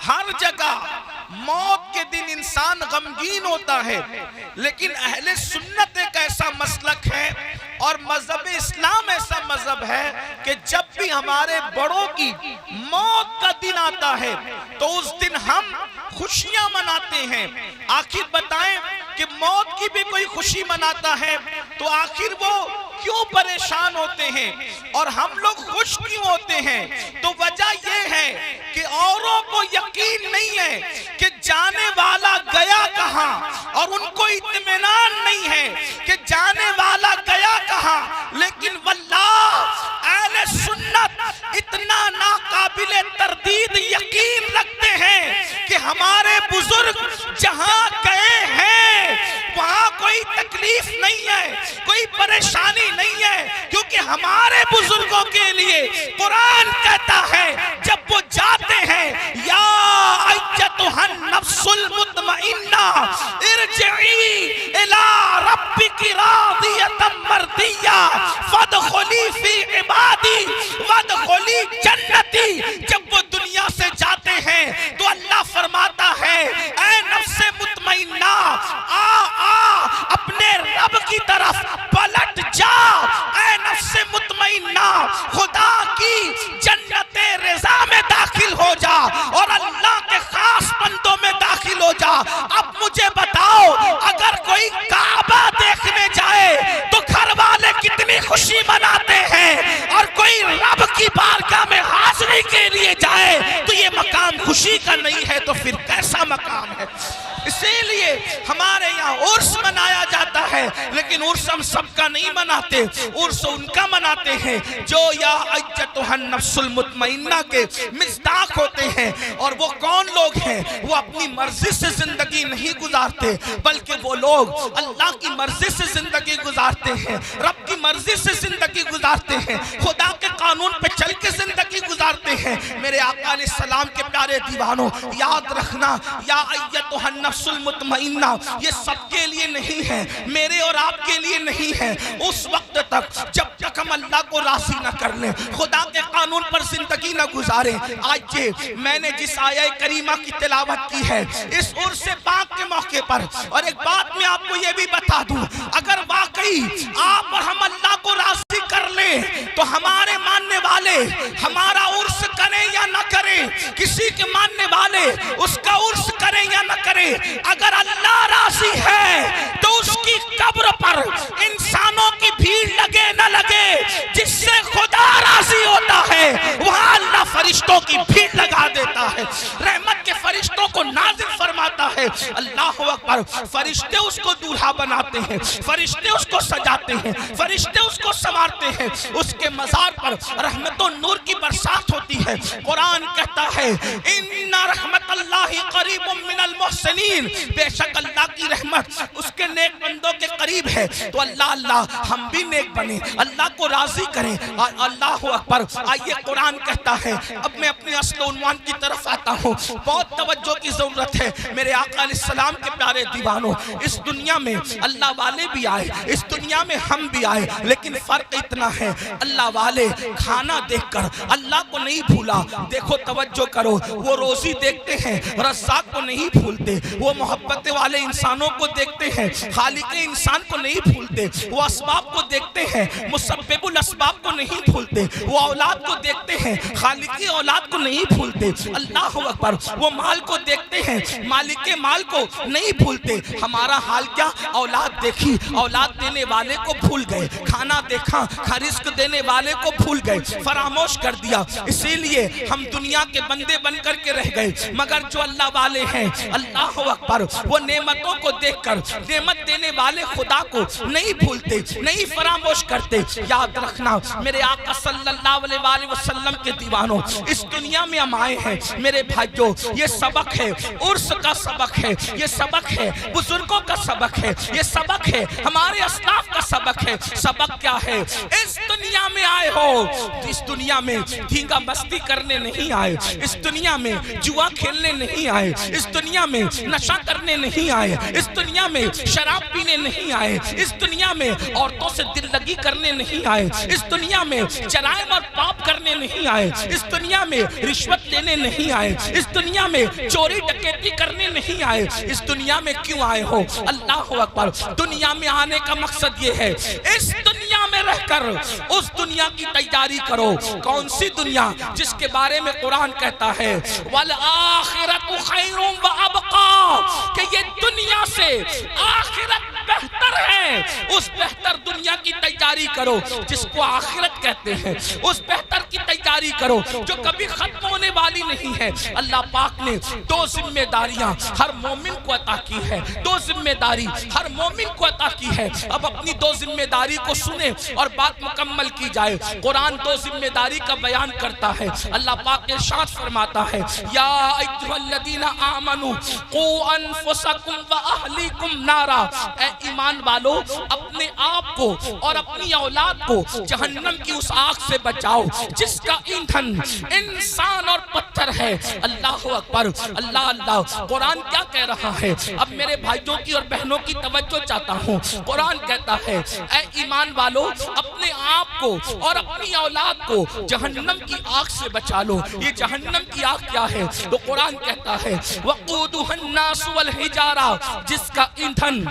ہر جگہ موت کے دن انسان غمگین ہوتا ہے، لیکن اہل سنت ایک ایسا مسلک ہے اور مذہب اسلام ایسا مذہب ہے کہ جب بھی ہمارے بڑوں کی موت کا دن آتا ہے تو اس دن ہم خوشیاں مناتے ہیں۔ آخر بتائیں کہ موت کی بھی کوئی خوشی مناتا ہے تو آخر وہ کیوں پریشان ہوتے ہیں اور ہم لوگ خوش کیوں ہوتے ہیں؟ تو وجہ یہ ہے کہ اوروں کو یقین نہیں ہے کہ جانے والا گیا کہاں، اور ان کو اطمینان نہیں ہے کہ جانے والا گیا کہاں، لیکن واللہ اہل سنت اتنا ناقابل تردید یقین رکھتے ہیں کہ ہمارے بزرگ جہاں گئے ہیں وہاں کوئی تکلیف نہیں ہے، کوئی پریشانی نہیں ہے، کیونکہ ہمارے بزرگوں کے لیے قرآن کہتا ہے جب وہ جاتے ہیں یا ایتھا النفس المطمئنہ ارجعی الی ربک راضیۃ مرضیہ فادخلی فی عبادی وادخلی جنتی۔ جب وہ دنیا سے جاتے ہیں تو اللہ فرماتا ہے اے نفس مطمئنہ اپنے رب کی طرف پلٹ جا، اے نفس مطمئنہ خدا کی جنت رضا میں داخل ہو جا اور اللہ کے خاص بندوں میں داخل ہو جا۔ اب مجھے بتاؤ اگر کوئی کعبہ دیکھنے جائے تو گھر والے کتنی خوشی مناتے ہیں، اور کوئی رب کی بارگاہ میں حاضری کے لیے جائے تو یہ مقام خوشی کا نہیں ہے تو پھر کیسا مقام ہے؟ اسی لیے ہمارے یہاں عرس منایا جاتا ہے، لیکن عرس ہم سب کا نہیں مناتے، عرس ان کا مناتے ہیں جو یا ایتھا النفس المطمئنہ کے مصداق ہوتے ہیں۔ اور وہ کون لوگ ہیں؟ وہ اپنی مرضی سے زندگی نہیں گزارتے، بلکہ وہ لوگ اللہ کی مرضی سے زندگی گزارتے ہیں، رب کی مرضی سے زندگی گزارتے ہیں، خدا کے قانون پہ چل کے زندگی گزارتے ہیں۔ میرے آقا علیہ السلام کے پیارے دیوانوں، یاد رکھنا یا ایتھا النفس المطمئنہ یہ سب کے لیے نہیں ہے، میرے اور آپ کے لیے نہیں ہے۔ اس وقت تک جب تک ہم اللہ کو راضی نہ کر لیں، خدا کے قانون پر زندگی نہ گزاریں۔ آج میں نے جس آیہ کریمہ کی تلاوت کی ہے اس عرس پاک کے موقع پر، اور ایک بات میں آپ کو یہ بھی بتا دوں، اگر واقعی آپ اور ہم اللہ کو راضی کر لیں تو ہمارے ماننے والے ہمارا عرس کریں یا نہ کریں، کسی کے ماننے والے اس کا عرس کریں یا نہ کریں، اگر اللہ راضی ہے تو اس کی قبر پر انسانوں کی بھیڑ لگے نہ لگے، جس سے خدا راضی ہوتا ہے وہاں اللہ فرشتوں کی بھیڑ لگا دیتا ہے، رحمت کے فرشتوں کو نازل فرماتا ہے۔ اللہ اکبر، فرشتے اس کو دولہا بناتے ہیں، فرشتے اس کو سجاتے ہیں، فرشتے اس کو سنوارتے ہیں، اس کے مزار پر رحمت و نور کی برسات ہوتی ہے۔ قرآن کہتا ہے ان رحمت اللہ قریب من المحسنین، بے شک اللہ کی رحمت اس کے نیک بندوں کے قریب ہے۔ تو اللہ ہم بھی نیک بنیں، اللہ کو راضی کریں۔ اللہ اکبر، آئیے قرآن کہتا ہے، اب میں اپنے اصل عنوان کی طرف آتا ہوں، بہت توجہ کی ضرورت ہے میرے آقا علیہ السلام کے پیارے دیوانوں۔ اس دنیا میں اللہ والے بھی آئے، اس دنیا میں ہم بھی آئے، لیکن فرق اتنا ہے اللہ والے کھانا دیکھ کر اللہ کو نہیں بھولا۔ دیکھو توجہ کرو، وہ روزی دیکھتے ہیں رزاق کو نہیں بھولتے، وہ محبت والے انسانوں کو دیکھتے ہیں خالق انسان کو نہیں بھولتے، وہ اسباب کو دیکھتے ہیں مسبب الاسباب کو نہیں بھولتے، وہ اولاد کو دیکھتے ہیں خالق اولاد کو نہیں بھولتے۔ اللہ اکبر، وہ مال کو دیکھتے ہیں مالک مال کو نہیں بھولتے۔ ہمارا حال کیا؟ اولاد دیکھی، اولاد دینے والے کو بھول گئے، کھانا دیکھا، رزق دینے والے کو بھول گئے، فراموش کر دیا۔ اسی لیے ہم دنیا کے بندے بن کر کے رہ گئے، مگر جو اللہ والے ہیں اللہ اکبر، وہ نعمتوں کو دیکھ کر نعمت دینے والے خدا کو نہیں بھولتے، نہیں فراموش کرتے۔ یاد رکھنا میرے آقا صلی اللہ علیہ وآلہ وسلم کے دیوانوں، اس دنیا میں ہم آئے ہیں میرے بھائیوں، یہ سبق ہے، عرس کا سبق ہے، یہ سبق ہے بزرگوں کا سبق ہے، یہ سبق ہے ہمارے اسلاف کا سبق ہے۔ سبق کیا ہے؟ اس دنیا میں آئے ہو، اس دنیا میں دھینگا مستی کرنے نہیں آئے، اس دنیا میں جوا کھیلنے نہیں آئے، اس دنیا میں نشہ کرنے نہیں آئے، اس دنیا میں شراب پینے نہیں آئے، اس دنیا میں عورتوں سے دل لگی کرنے نہیں آئے، اس دنیا میں جرائم اور پاپ کرنے نہیں آئے، اس دنیا میں رشوت رشوت لینے نہیں آئے، اس دنیا میں چوری ڈکیتی کرنے نہیں آئے، اس دنیا میں کیوں آئے ہو؟ اللہ اکبر، دنیا میں آنے کا مقصد یہ ہے اس دنیا میں رہ کر اس دنیا کی تیاری کرو۔ کون سی دنیا؟ جس کے بارے میں قرآن کہتا ہے وَالْآخِرَةُ خَيْرٌ وَأَبْقَىٰ، کہ یہ دنیا سے آخرت بہتر ہے۔ اس بہتر دنیا کی تیاری کرو جس کو آخرت کہتے ہیں، اس بہتر کی تیاری کرو جو کبھی ختم ہونے والی نہیں ہے۔ اللہ پاک نے دو ذمہ داریاں ہر مومن کو عطا کی ہے، دو ذمہ داری ہر مومن کو عطا کی ہے۔ اب اپنی دو ذمہ داری کو سنیں اور بات مکمل کی جائے۔ قرآن دو ذمہ داری کا بیان کرتا ہے۔ اللہ پاک ارشاد فرماتا ہے یا ایھا الذین آمنوا قوا انفسکم واہلیکم نارا، اے ایمان والو اپنے آپ کو اور اپنی اولاد کو جہنم کی اس آگ سے بچاؤ جس کا ایندھن انسان اور پتھر ہے۔ اللہ اکبر، اللہ اللہ۔ قرآن کیا کہہ رہا ہے؟ اب میرے بھائیوں کی اور بہنوں کی توجہ چاہتا ہوں۔ قرآن کہتا ہے اے ایمان والو اپنے آپ کو اور اپنی اولاد کو جہنم کی آگ سے بچا لو۔ یہ جہنم کی آگ کیا ہے؟ تو قرآن کہتا ہے وقودها الناس والحجارہ، جس کا ایندھن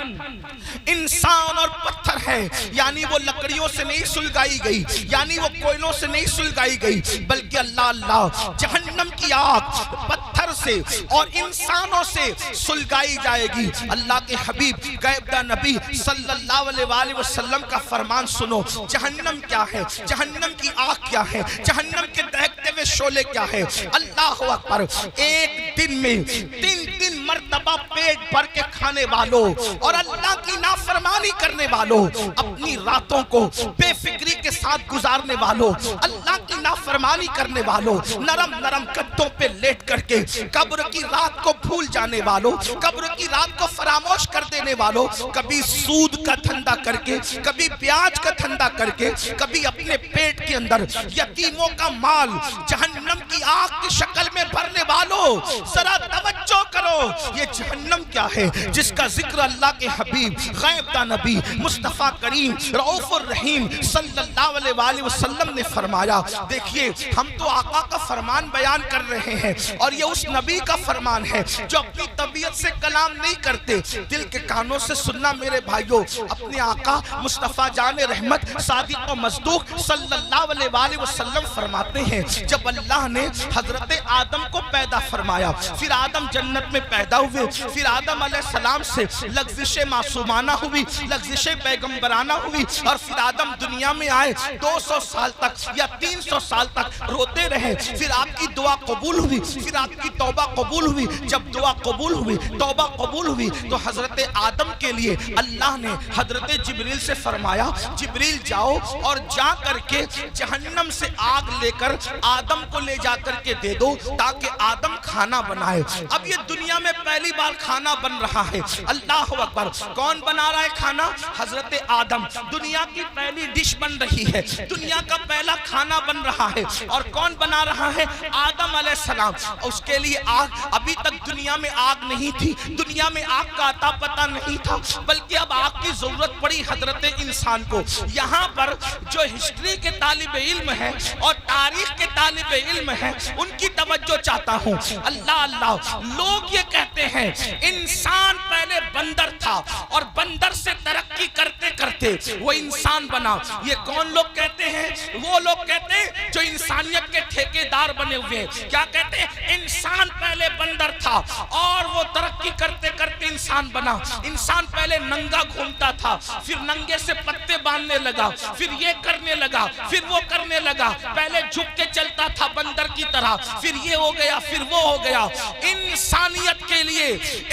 انسان اور پتھر ہے، یعنی وہ لکڑیوں سے نہیں سلگائی گئی، یعنی وہ کوئلوں سے نہیں سلگائی گئی، بلکہ اللہ جہنم کی آگ پتھر سے اور انسانوں سے سلگائی جائے گی۔ اللہ کے حبیب غیبدہ نبی صلی اللہ علیہ وآلہ وسلم کا فرمان سنو۔ جہنم کیا ہے؟ جہنم کی آگ کیا ہے؟ جہنم کے دہکتے ہوئے شعلے کیا ہے؟ اللہ اکبر، ایک دن میں تین مرتبہ پیٹ بھر کے کھانے والوں اور اللہ کی نافرمانی کرنے والوں، اپنی راتوں کو بے فکری کے ساتھ گزارنے والوں، اللہ کی نافرمانی کرنے والوں، نرم نرم گدوں پہ لیٹ کر کے قبر کی رات کو بھول جانے والوں، قبر کی رات کو فراموش کر دینے والوں، کبھی سود کا دھندا کر کے، کبھی بیاج کا دھندا کر کے، کبھی اپنے پیٹ کے اندر یتیموں کا مال جہنم کی آگ کی شکل میں بھرنے والوں، ذرا توجہ کرو یہ جہنم کیا ہے جس کا ذکر اللہ کے حبیب غیبدہ نبی مصطفیٰ کریم رؤوف الرحیم صلی اللہ علیہ وآلہ وسلم نے فرمایا۔ دیکھیے ہم تو آقا کا فرمان بیان کر رہے ہیں اور یہ اس نبی کا فرمان ہے جو اپنی طبیعت سے کلام نہیں کرتے، دل کے کانوں سے سننا میرے بھائیوں۔ اپنے آقا مصطفیٰ جان رحمت صادق و مصدوق صلی اللہ علیہ وآلہ وسلم فرماتے ہیں جب اللہ نے حضرت آدم کو پیدا فرمایا، پھر آدم جنت میں پیدا ہوئے، پھر آدم علیہ السلام سے لغزش معصومانہ ہوئی، لغزش پیغمبرانہ ہوئی، اور پھر آدم دنیا میں آئے 200 سال تک یا 300 سال تک روتے رہے، پھر آپ کی دعا قبول ہوئی، پھر آپ کی توبہ قبول ہوئی۔ جب دعا قبول ہوئی، توبہ قبول ہوئی، تو حضرت آدم کے لیے اللہ نے حضرت جبریل سے فرمایا جبریل جاؤ اور جا کر کے جہنم سے آگ لے کر آدم کو لے جا کر کے دے دو تاکہ آدم کھانا بنائے۔ اب یہ دنیا میں پہلی بار کھانا بن رہا ہے۔ اللہ اکبر، کون بنا رہا ہے کھانا؟ حضرت آدم۔ دنیا کی پہلی ڈش بن رہی ہے، دنیا کا پہلا کھانا بن رہا ہے، اور کون بنا رہا ہے؟ آدم علیہ السلام۔ اس کے لیے آگ، ابھی تک دنیا میں آگ نہیں تھی، دنیا میں آگ کا عطا پتہ نہیں تھا، بلکہ اب آگ کی ضرورت پڑی حضرت انسان کو۔ یہاں پر جو ہسٹری کے طالب علم ہیں اور تاریخ کے طالب علم ہیں ان کی توجہ چاہتا ہوں۔ اللہ اللہ، لوگ یہ کہتے ہیں انسان پہلے بندر تھا اور بندر سے ترقی کرتے کرتے وہ انسان بنا۔ یہ کون لوگ کہتے ہیں؟ وہ لوگ کہتے ہیں جو انسانیت کے ٹھیکیدار بنے ہوئے ہیں۔ کیا کہتے ہیں؟ انسان پہلے بندر تھا اور وہ ترقی کرتے کرتے انسان بنا۔ انسان پہلے ننگا گھومتا تھا، پھر ننگے سے پتے باندھنے لگا، پھر یہ کرنے لگا، پھر وہ کرنے لگا، پہلے جھک کے چلتا تھا بندر کی طرح، پھر یہ ہو گیا، پھر وہ ہو گیا۔ انسانیت کے لیے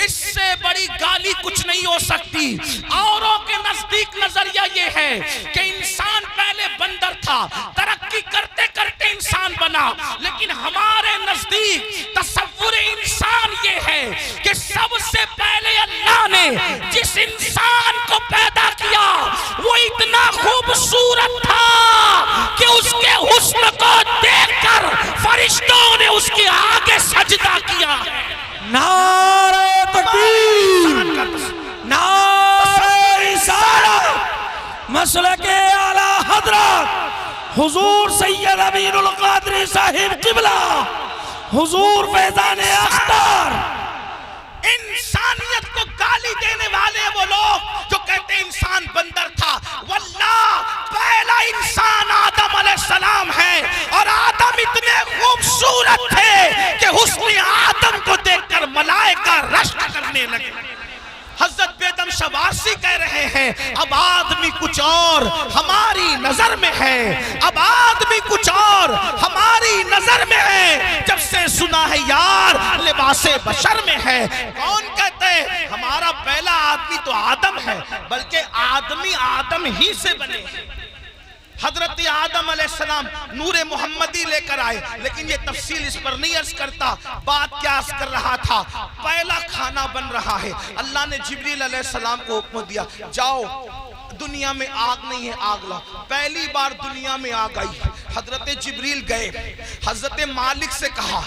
اس سے بڑی گالی کچھ نہیں ہو سکتی۔ اوروں کے نزدیک نظریہ یہ ہے کہ انسان پہلے بندر تھا، ترقی کرتے کرتے انسان بنا، لیکن ہمارے نزدیک تصور انسان یہ ہے کہ سب سے پہلے اللہ نے جس انسان کو پیدا کیا وہ اتنا خوبصورت تھا کہ اس کے حسن کو دیکھ کر فرشتوں نے اس کے آگے سجدہ کیا۔ نعرہ تکبیر، نعرہ رسالت، مسلک اعلیٰ حضرت حضور سید امین القادری صاحب قبلہ حضور فیضان اختر. انسانیت کو گالی دینے والے وہ لوگ جو کہتے ہیں انسان بندر تھا. واللہ پہلا انسان آدم علیہ السلام ہے، اور آدم اتنے خوبصورت تھے کہ حسن آدم کو دیکھ کر ملائکہ رشک کرنے لگے. حضرت بیدم شوارسی کہہ رہے ہیں اب آدمی کچھ اور ہماری نظر میں ہے، اب آدمی کچھ اور ہماری نظر میں ہے، جب سے سنا ہے یار لباس بشر میں ہے. کون کہتے ہیں ہمارا پہلا آدمی تو آدم ہے، بلکہ آدمی آدم ہی سے بنے. حضرت آدم علیہ السلام نور محمدی لے کر آئے، لیکن یہ تفصیل اس پر نہیں عرض کرتا. بات کیا عرض کر رہا تھا؟ پہلا کھانا بن رہا ہے. اللہ نے جبریل علیہ السلام کو حکم دیا جاؤ دنیا میں آگ نہیں ہے آگ لاؤ. پہلی بار دنیا میں آگ آئی. حضرت جبریل گئے، حضرت مالک سے کہا.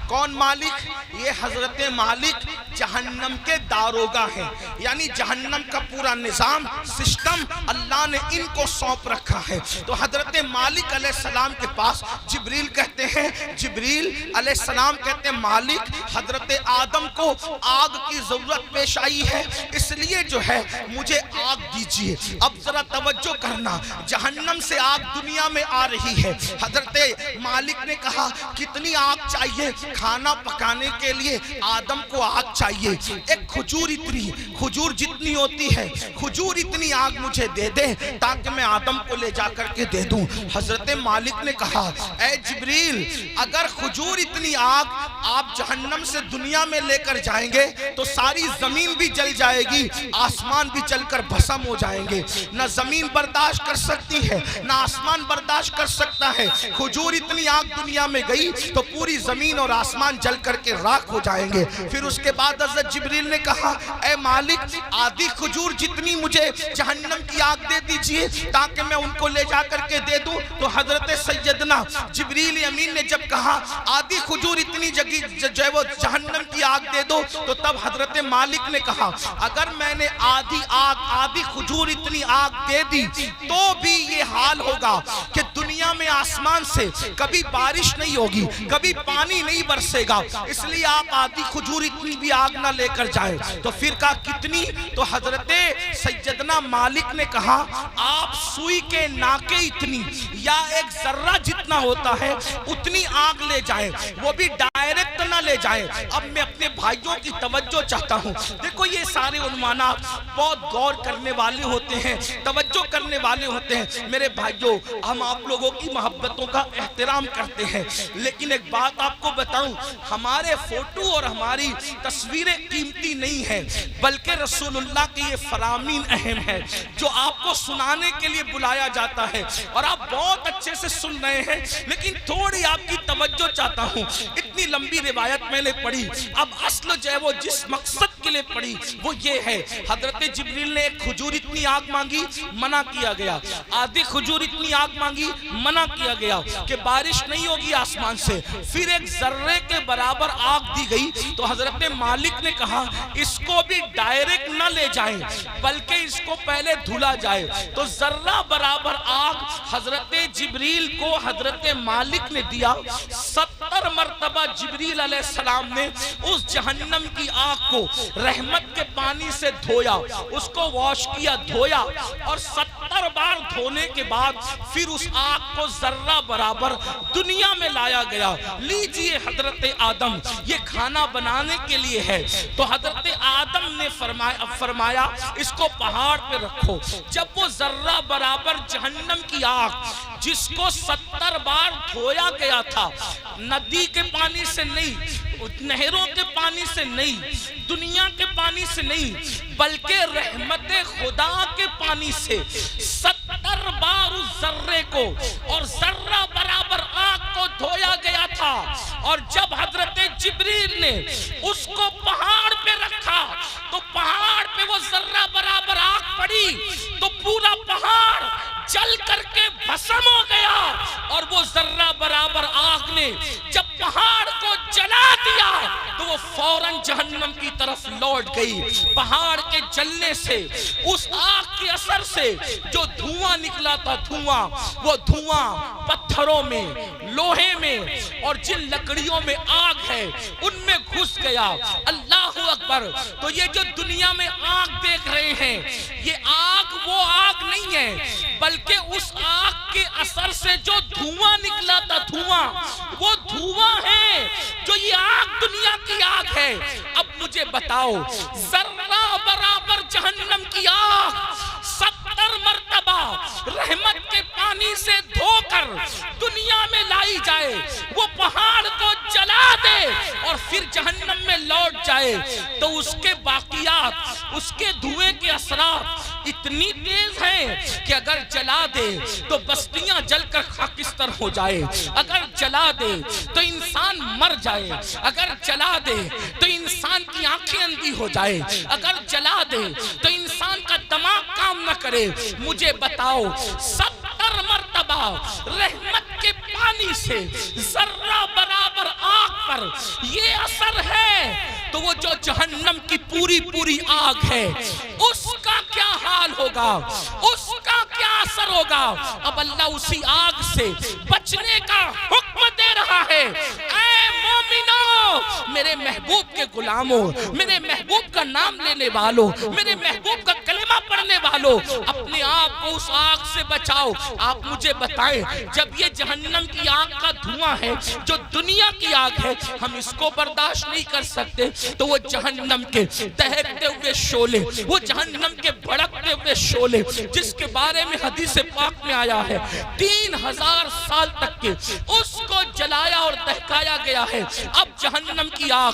کون مالک؟ یہ حضرت مالک جہنم کے داروغہ ہیں، یعنی جہنم کا پورا نظام سسٹم اللہ نے ان کو سونپ رکھا ہے. تو حضرت مالک علیہ السلام کے پاس جبریل کہتے ہیں، جبریل علیہ السلام کہتے ہیں مالک حضرت آدم کو آگ کی ضرورت پیش آئی ہے، اس لیے جو ہے مجھے آگ دیجئے. اب ذرا توجہ کرنا، جہنم سے آگ دنیا میں آ رہی ہے. حضرت مالک نے کہا کتنی آگ چاہیے؟ کھانا پکانے کے لیے آدم کو آگ چاہیے. ایک کھجور جتنی ہوتی ہے، کھجور اتنی آگ مجھے دے دے تاکہ میں آدم کو لے جا کر کے دے دوں. حضرت مالک نے کہا اے جبریل اگر کھجور اتنی آگ آپ جہنم سے دنیا میں لے کر جائیں گے تو ساری زمین بھی جل جائے گی، آسمان بھی جل کر بھسم ہو جائیں گے. نہ زمین برداشت کر سکتی ہے نہ آسمان برداشت کر سکتا ہے. کھجور اتنی آگ دنیا میں گئی تو پوری زمین اور آسمان جل کر کے راکھ ہو جائیں گے. پھر اس کے بعد حضرت جبریل نے کہا اے مالک آدھی کھجور جتنی مجھے جہنم کی آگ دے دیجئے تاکہ میں ان کو لے جا کر کے دے دوں. تو حضرت سیدنا جبریل امین نے جب کہا آدھی کھجور اتنی جو ہے وہ جہنم کی آگ دے دو، تو تب حضرت مالک نے کہا اگر میں نے آدھی کھجور اتنی آگ دے دی تو بھی یہ حال ہوگا کہ دنیا میں آسمان سے کبھی بارش نہیں ہوگی، کبھی پانی نہیں برسے گا، اس لیے آپ آدھی کھجور اتنی بھی آگ نہ لے کر جائیں. تو پھر کہا کتنی؟ تو حضرت سیدنا مالک نے کہا آپ سوئی کے ناکے اتنی یا ایک ذرہ جتنا ہوتا ہے اتنی آگ لے جائیں، وہ بھی ڈائریکٹ نہ لے جائیں. اب میں اپنے بھائیوں کی توجہ چاہتا ہوں. دیکھو یہ سارے عنوانات بہت غور کرنے والے ہوتے ہیں، توجہ کرنے والے ہوتے ہیں. میرے بھائیوں ہم آپ لوگوں کی محبتوں کا احترام کرتے ہیں، لیکن ایک بات آپ کو بتاؤں، ہمارے فوٹو اور ہماری تصویریں قیمتی نہیں ہیں، بلکہ رسول اللہ کی یہ فرامین اہم ہے جو آپ کو سنانے کے لیے بلایا جاتا ہے، اور آپ بہت اچھے سے سن رہے ہیں. لیکن تھوڑی آپ کی توجہ چاہتا ہوں. اتنی لمبی روایت میں نے پڑھی، اب اصل جو ہے وہ جس مقصد کے لیے پڑھی وہ یہ ہے. حضرت جبریل نے ایک کھجور اتنی آگ مانگی، منع کیا گیا. آدھی کھجور اتنی آگ مانگی، منع کیا گیا کہ بارش نہیں ہوگی آسمان سے. پھر ایک ذرے کے برابر آگ دی گئی. تو حضرت مالک نے کہا اس کو بھی ڈائریکٹ نہ لے جائیں بلکہ اس کو پہلے دھلا جائے. تو ذرہ برابر آگ حضرت جبریل کو حضرت مالک نے دیا. 70 مرتبہ جبریل علیہ السلام نے اس جہنم کی آگ کو رحمت کے پانی سے دھویا، اس کو واش کیا، دھویا، اور 70 بار دھونے کے بعد پھر اس آگ کو ذرہ برابر دنیا میں لایا گیا. لیجئے حضرت آدم یہ کھانا بنانے کے لیے ہے. تو حضرت آدم نے فرمایا اس کو پہاڑ پہ رکھو. جب وہ ذرہ برابر جہنم کی آگ جس کو 70 بار دھویا گیا تھا، ندی کے پانی سے نہیں، نہروں کے پانی سے نہیں، دنیا کے پانی سے نہیں، بلکہ رحمت خدا کے پانی سے 70 بار اس ذرے کو اور ذرہ برابر آگ کو دھویا گیا تھا. اور جب حضرت جبریل نے اس کو پہاڑ پہ رکھا تو پہاڑ پہ وہ ذرہ برابر آگ پڑی تو پورا پہاڑ جل کر کے بھسم ہو گیا، اور وہ ذرہ برابر آگ نے جب پہاڑ کو جلا دیا تو وہ فوراً جہنم کی طرف لوٹ گئی۔ پہاڑ کے جلنے سے، اس آگ کے اثر سے جو دھواں نکلا تھا، وہ دھواں پتھروں میں، لوہے میں اور جن لکڑیوں میں آگ ہے ان میں گھس گیا۔ اللہ اکبر۔ تو یہ جو دنیا میں آگ دیکھ رہے ہیں، یہ آگ وہ آگ نہیں ہے، بلکہ اس آگ کے اثر سے جو دھواں نکلا تھا، وہ دھواں ہے جو یہ آگ دنیا کی آگ ہے۔ اب مجھے بتاؤ، ذرہ برابر جہنم کی آگ 70 مرتبہ رحمت کے پانی سے دھو کر دنیا میں لائی جائے، وہ پہاڑ کو جلا دے اور پھر جہنم میں لوٹ جائے، تو اس کے باقیات، اس کے دھوئے کے اثرات اتنی تیز ہیں کہ اگر جلا دے تو بستیاں جل کر خاکستر ہو جائے، اگر جلا دے تو انسان مر جائے، اگر جلا دے تو انسان کی آنکھیں اندھی ہو جائے، اگر جلا دے تو انسان کا دماغ کام نہ کرے۔ مجھے بتاؤ، 70 مرتبہ رحمت کے پانی سے ذرہ برابر آگ پر یہ اثر ہے، تو وہ جو جہنم کی پوری آگ ہے، اس کا کیا حال ہوگا، اس کا کیا اثر ہوگا؟ اب اللہ اسی آگ سے بچنے کا حکم دے رہا ہے۔ اے مومنو، میرے محبوب کے غلاموں، میرے محبوب کا نام لینے والوں، میرے محبوب کا کلمہ پڑھنے والوں، اپنے آپ کو اس آگ سے بچاؤ۔ آپ مجھے بتائیں، جب یہ جہنم کی آگ کا دھواں ہے، جو دنیا کی آگ ہے، ہم اس کو برداشت نہیں کر سکتے، تو وہ جہنم کے دہکتے ہوئے شعلے، وہ جہنم کے بھڑکتے ہوئے شعلے، جس کے بارے میں حدیث پاک میں آیا ہے 3000 سال تک کے اس کو جلایا اور دہکایا گیا ہے۔ اب جہنم کی آگ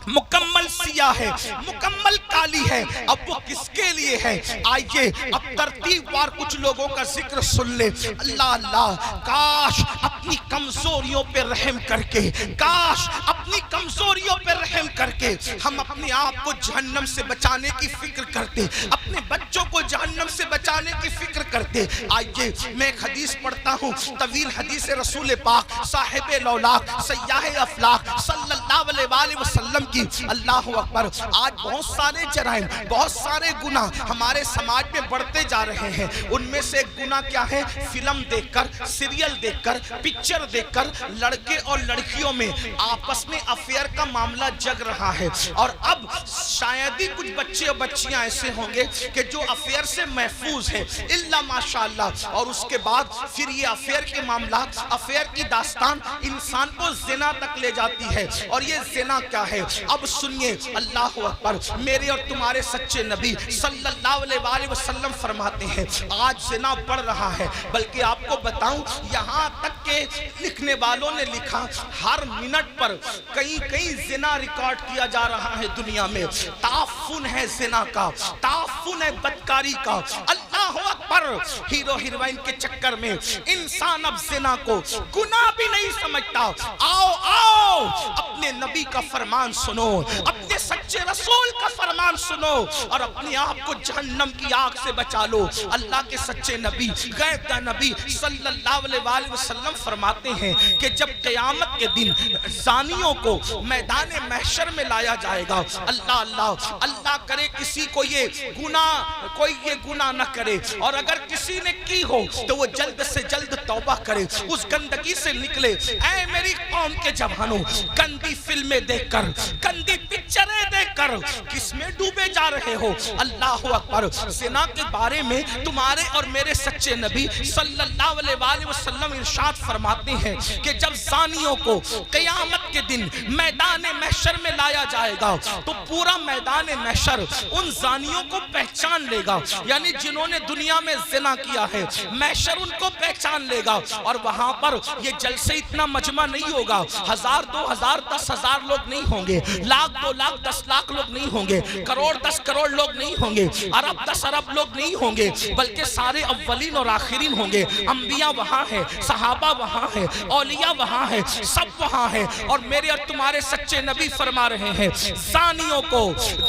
مکمل سیاہ ہے، مکمل کالی ہے۔ اب وہ کس کے لیے ہے؟ آئیے اب ترتیب وار کچھ لوگوں کا ذکر سن لے۔ اللہ، کاش اپنی کمزوریوں پہ رحم کر کے، کاش اپنی کمزوریوں پہ رحم کر کے ہم اپنے آپ کو جہنم سے بچانے کی فکر کرتے، اپنے بچوں کو جہنم سے بچانے کی فکر کرتے۔ آئیے میں ایک حدیث پڑھتا ہوں، طویل حدیث رسول پاک صاحب لولاک سیاح افلاک صلی اللہ علیہ وسلم کی۔ اللہ اکبر۔ آج بہت سارے جرائم، بہت سارے گناہ ہمارے سماج میں بڑھتے جا رہے ہیں۔ ان میں سے ایک گناہ کیا ہے؟ فلم دیکھ کر، سیریل دیکھ کر، پکچر دیکھ کر لڑکے اور لڑکیوں میں آپس میں افیئر کا معاملہ جگ رہا ہے۔ اور اب شاید ہی کچھ بچے اور بچیاں ایسے ہوں گے کہ جو افیئر سے محفوظ ہیں، الا ماشاءاللہ۔ اور اس کے بعد پھر یہ افیئر کے معاملات، افیئر کی داستان انسان کو زنا تک لے جاتی ہے۔ اور یہ زنا کیا ہے؟ اب سنیے، اللہ اکبر، میرے اور تمہارے سچے نبی صلی اللہ علیہ وسلم فرماتے ہیں آج زنا بڑھ رہا ہے۔ بلکہ آپ کو بتاؤں، یہاں تک کہ لکھنے والوں نے لکھا ہر منٹ پر کئی زنا ریکارڈ کیا جا رہا ہے دنیا میں۔ تعفن ہے زنا کا، تعفن ہے بدکاری کا۔ اللہ اکبر۔ ہیرو ہیروئن کے چکر میں انسان اب زنا کو گناہ بھی نہیں سمجھتا۔ آؤ اپنے نبی کا فرمان سنو، اپنے سچے رسول کا فرمان سنو اور اپنے آپ کو جہنم کی آگ سے بچا لو۔ اللہ کے سچے نبی، غیب کا نبی صلی اللہ علیہ وسلم فرماتے ہیں کہ جب قیامت کے دن زانیوں کو میدان محشر میں لایا جائے گا، اللہ کرے کسی کو یہ گناہ نہ کرے، اور اگر کسی نے کی ہو تو وہ جلد سے جلد توبہ کرے، اس گندگی سے نکلے۔ اے میری قوم کے جوانوں، گندی فلمیں دیکھ کر، گندی پکچریں دیکھ کر کس میں ڈوبے جا رہے ہو؟ اللہ اکبر۔ زنا کے بارے میں تمہارے اور میرے سچے نبی صلی اللہ علیہ وسلم ارشاد فرماتے ہیں کہ جب زانیوں کو قیامت کے دن میدان محشر میں لایا جائے گا تو پورا میدان محشر ان زانیوں کو پہچان لے گا، یعنی جنہوں نے دنیا میں زنا کیا ہے، محشر ان کو پہچان لے گا۔ اور وہاں پر یہ جلسے اتنا مجمع نہیں ہوگا، 1000 2000 10,000 لوگ نہیں ہوں گے، لاکھ 2 لاکھ 10 لاکھ لوگ نہیں ہوں گے، کروڑ 10 کروڑ لوگ نہیں ہوں گے، ارب 10 ارب لوگ نہیں ہوں گے، بلکہ سارے اولین اور آخرین ہوں گے۔ انبیاء وہاں ہیں، صحابہ وہاں ہیں، اولیاء وہاں ہیں، سب وہاں ہیں۔ اور اور میرے اور تمہارے سچے نبی فرما رہے ہیں زانیوں کو,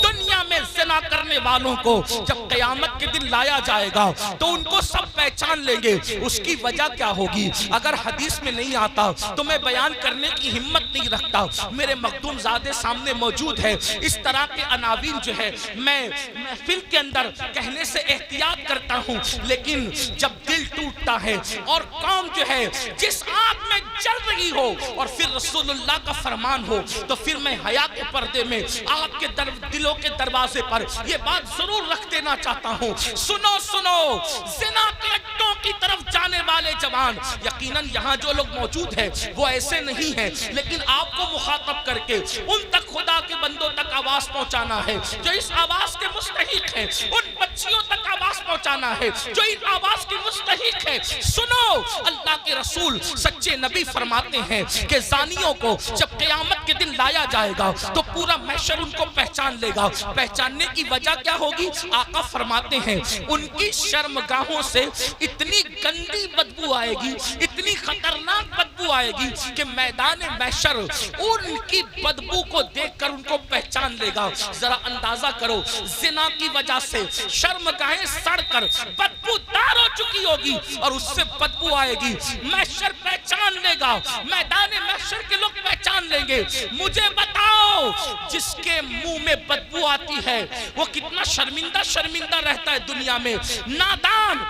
دنیا میں زنا کرنے والوں کو جب قیامت کے دن لایا جائے گا تو ان کو سب پہچان لیں گے. اس کی وجہ کیا ہوگی؟ اگر حدیث میں نہیں آتا تو میں بیان کرنے کی ہمت نہیں رکھتا. میرے مخدوم زادے سامنے موجود ہے. اس طرح کے عناوین جو ہے میں محفل کے اندر کہنے سے احتیاط کرتا ہوں, لیکن جب دل ٹوٹتا ہے اور قوم جو ہے جس آگ میں جل رہی ہو اور پھر رسول اللہ کا فرمان ہو, تو پھر میں حیا کے پردے میں آپ کے دلوں کے دروازے پر یہ بات ضرور رکھ دینا چاہتا ہوں. سنو سنو, زنا کے اڈوں کی طرف جانے والے جوان, یقیناً یہاں جو لوگ موجود ہیں وہ ایسے نہیں ہیں, لیکن آپ کو مخاطب کر کے ان تک خدا کے بندوں تک آواز پہنچانا ہے جو اس آواز کے مستحق ہیں, ان بچیوں تک آواز پہنچانا ہے جو ان آواز کے مستحق ہیں. سنو, اللہ کے رسول سچے نبی فرماتے ہیں کہ زانیوں کو جب قیامت کے دن لایا جائے گا تو پورا محشر ان کو پہچان لے گا. پہچاننے کی وجہ کیا ہوگی؟ آقا فرماتے ہیں ان کی شرمگاہوں سے اتنی گندی بدبو آئے گی, اتنی خطرناک بدبو آئے گی کہ میدان محشر ان کی بدبو کو دیکھ کر ان کو پہچان لے گا. ذرا اندازہ کرو, زنا کی وجہ سے شرمگاہیں سڑ کر بدبو دار ہو چکی ہوگی اور اس سے بدبو آئے گی. محشر پہچان لے گا, میدان محشر کے لوگ پہچان لیں گے. مجھے بتاؤ, جس کے منہ میں بدبو آتی ہے وہ کتنا شرمندہ رہتا ہے دنیا میں. نادان,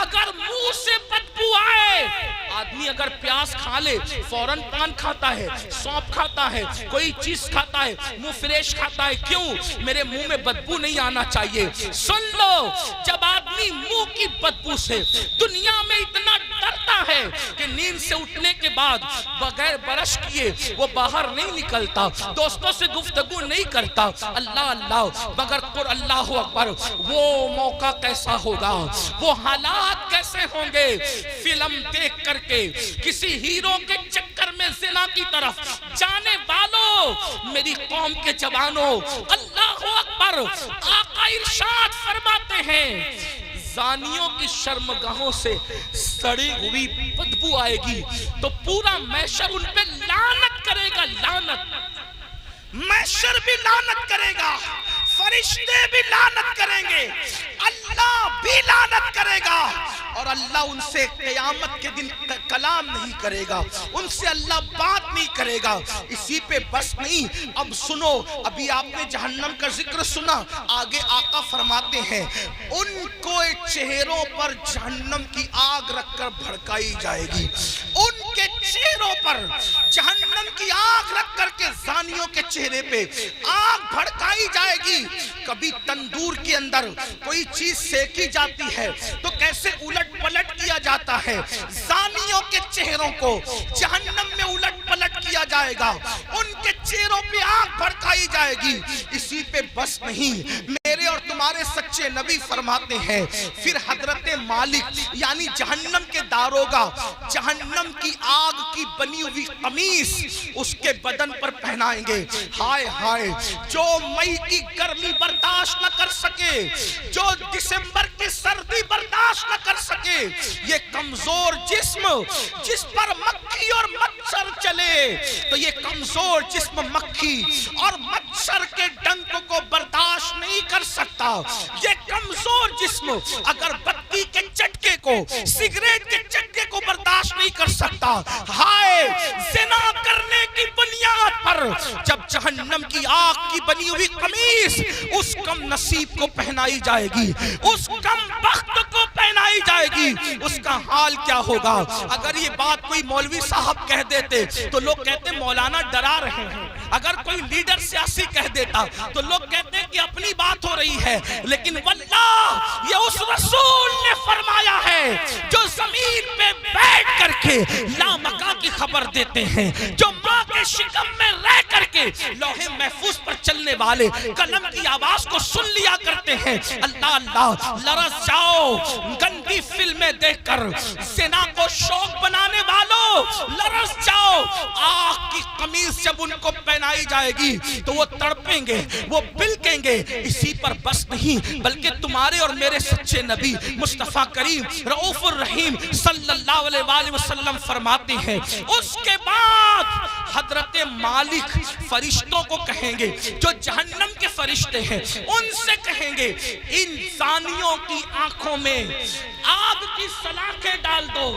اگر منہ سے بدبو آئے, آدمی اگر پیاز کھا لے فوراً پان کھاتا ہے, سونپ کھاتا ہے, کوئی چیز کھاتا ہے, منہ فریش کھاتا ہے. کیوں؟ میرے منہ میں بدبو نہیں آنا چاہیے. سن لو, جب آدمی منہ کی بدبو سے دنیا میں اتنا ڈرتا ہے کہ نیند سے اٹھنے کے بعد بغیر برش کیے وہ باہر نہیں نکلتا, دوستوں سے گفتگو نہیں کرتا, اللہ اللہ مگر اللہ اکبر, وہ موقع کیسا ہوگا, وہ حالات کیسے ہوں گے. فلم دیکھ کر کے کسی ہیرو کے چکر میں زنا کی طرف جانے والوں, میری قوم کے جوانوں, اللہ اکبر, آقا ارشاد فرماتے ہیں زانیوں کی شرمگاہوں سے سڑی ہوئی بدبو آئے گی تو پورا محشر ان پہ لعنت کرے گا. لعنت, محشر بھی لعنت کرے گا, فرشتے بھی لعنت کریں گے, اللہ بھی لعنت کرے گا, اور اللہ ان سے قیامت کے دن کلام نہیں کرے گا, ان سے اللہ بات نہیں کرے گا. اسی پہ بس نہیں, اب سنو, ابھی آپ نے جہنم کا ذکر سنا, آگے آقا فرماتے ہیں ان کو چہروں پر جہنم کی آگ رکھ کر بھڑکائی جائے گی. ان کے چہروں پر جہنم کی آگ رکھ کر کے زانیوں کے چہرے پہ آگ بھڑکائی جائے گی. کبھی تندور کے اندر کوئی چیز سیکی جاتی ہے تو کیسے الٹ پلٹ کیا جاتا ہے, زانیوں کے چہروں کو جہنم میں الٹ پلٹ کیا جائے گا, ان کے چہروں پہ آگ بھڑکائی جائے گی. اسی پہ بس نہیں, میرے اور تمہارے سچے نبی فرماتے ہیں پھر حضرت مالک یعنی جہنم کے داروغہ جہنم کی آگ کی بنی ہوئی قمیص اس کے بدن پر پہنائیں گے. ہائے ہائے, جو مئی کی گرمی برداشت نہ کر سکے, جو دسمبر کی سردی برداشت نہ کر سکے, یہ کمزور جسم جس پر مکھی اور مچھر چلے تو یہ کمزور جسم مکھی اور مچھر کے ڈنک کو برداشت نہیں کر سکتا. یہ کمزور جسم اگر بتی کے چٹکے کو, سگریٹ کے چٹکے کو برداشت نہیں کر سکتا. ہائے, زنا کرنے کی بنیاد پر جب جہنم کی آگ کی بنی ہوئی قمیص اس کم نصیب کو پہنائی جائے گی, اس کم بخت کو پہنائی جائے گی, اس کا حال کیا ہوگا. اگر یہ بات کوئی مولوی صاحب کہہ دیتے تو لوگ کہتے مولانا ڈرا رہے ہیں, اگر کوئی لیڈر سیاسی کہہ دیتا تو لوگ کہتے کہ اپنی بات ہو رہی ہے, لیکن واللہ یہ اس رسول نے فرمایا ہے جو زمین پہ بیٹھ کر کے لامکاں کی خبر دیتے ہیں, جو ماں کے شکم میں رہ کر کے لوح محفوظ پر چلنے والے قلم کی آواز کو سن لیا کرتے ہیں. اللہ اللہ, لرز جاؤ گندی فلمیں دیکھ کر, زنا کو شوق بنانے والوں لرز جاؤ. آگ کی قمیص جب ان کو پہنائی جائے گی تو وہ تڑپیں گے, وہ بلکیں گے. اسی پر بس نہیں بلکہ تمہارے اور میرے سچے نبی مصطفیٰ کریم رؤوف الرحیم صلی اللہ علیہ وآلہ وسلم فرماتے ہیں اس کے بعد حضرت مالک فرشتوں کو کہیں گے جو جہنم کے فرشتے ہیں، ان سے کہیں گے ان زانیوں کی آنکھوں میں آگ کی سلاخیں ڈال دو،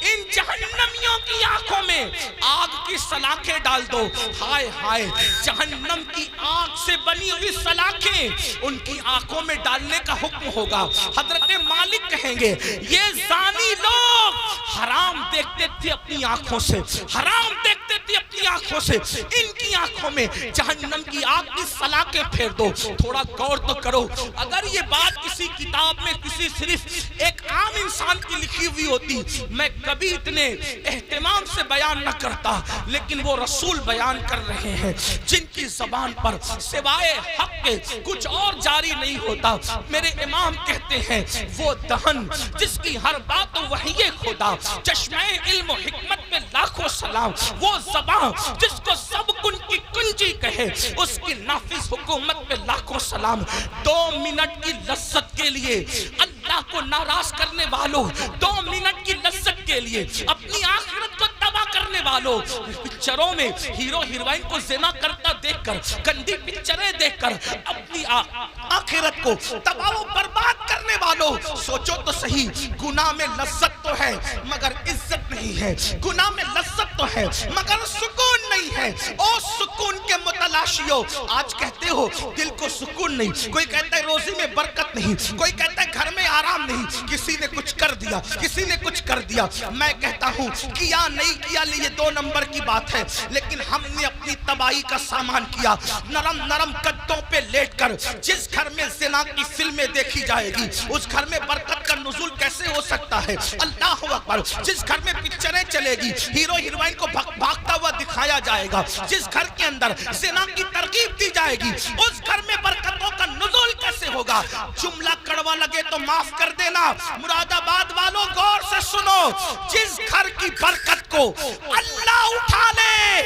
ان جہنمیوں کی آنکھوں میں آگ کی سلاخیں ڈال دو۔ ہائے ہائے، جہنم کی آگ سے بنی ہوئی سلاخیں ان کی آنکھوں میں ڈالنے کا حکم ہوگا۔ حضرت مالک کہیں گے یہ زانی لوگ حرام دیکھتے تھے اپنی آنکھوں سے، حرام دیکھتے تھے اپنی آنکھوں سے، ان کی آنکھوں میں جہنم کی آگ کی سلاخیں پھیر دو۔ تھوڑا غور تو کرو، اگر یہ بات کسی کتاب میں کسی صرف ایک عام انسان کی لکھی ہوئی ہوتی میں کبھی اتنے اہتمام سے بیان نہ کرتا، لیکن وہ رسول بیان کر رہے ہیں جن کی زبان پر سوائے حق کے کچھ اور جاری نہیں ہوتا۔ میرے امام کہتے ہیں وہ دہن جس کی ہر بات وحی خدا، چشمہ علم و حکمت میں لاکھوں سلام، وہ زبان جس کو سب کن کی کنجی کہے، اس کی نافذ حکومت میں لاکھوں سلام۔ 2 منٹ کی لذت کے لیے اللہ کو ناراض کرنے والوں، 2 منٹ کی لذت کے لیے اپنی آخرت کو تباہ کرنے والوں، پکچروں میں ہیرو ہیروئن کو زنا کرتا دیکھ کر، گندی پکچریں دیکھ کر اپنی آخرت کو تباہ و برباد کرنے والوں، سوچو تو صحیح، گناہ میں لذت تو ہے مگر عزت نہیں ہے، گناہ میں لذت تو ہے مگر سکون نہیں ہے۔ او سکون کے متلاشیوں، آج کہتے ہو دل کو سکون نہیں، کوئی کہتا ہے روزی میں برکت نہیں، کوئی کہتا ہے گھر میں آرام نہیں، کسی نے کچھ کر دیا، کسی نے کچھ کر دیا۔ میں کہتا ہوں کیا نہیں کیا یہ 2 نمبر کی بات ہے، لیکن ہم نے اپنی تباہی کا سامان کیا۔ نرم نرم گدوں پہ لیٹ کر جس گھر میں زنا کی فلمیں دیکھی جائے گی اس گھر میں برکت کا نزول کیسے ہو سکتا ہے؟ اللہ اکبر۔ جس گھر میں پکچریں چلے گی، ہیرو ہیروئن کو بھاگتا ہوا دکھایا جائے گا، جس گھر کے اندر زنا کی ترغیب دی جائے گی اس گھر میں برکتوں کا نزول کیسے ہوگا؟ جملہ کڑوا لگے تو معاف کر دینا، مراد آباد والوں غور سے سنو، جس گھر کی برکت کو اللہ اٹھا لے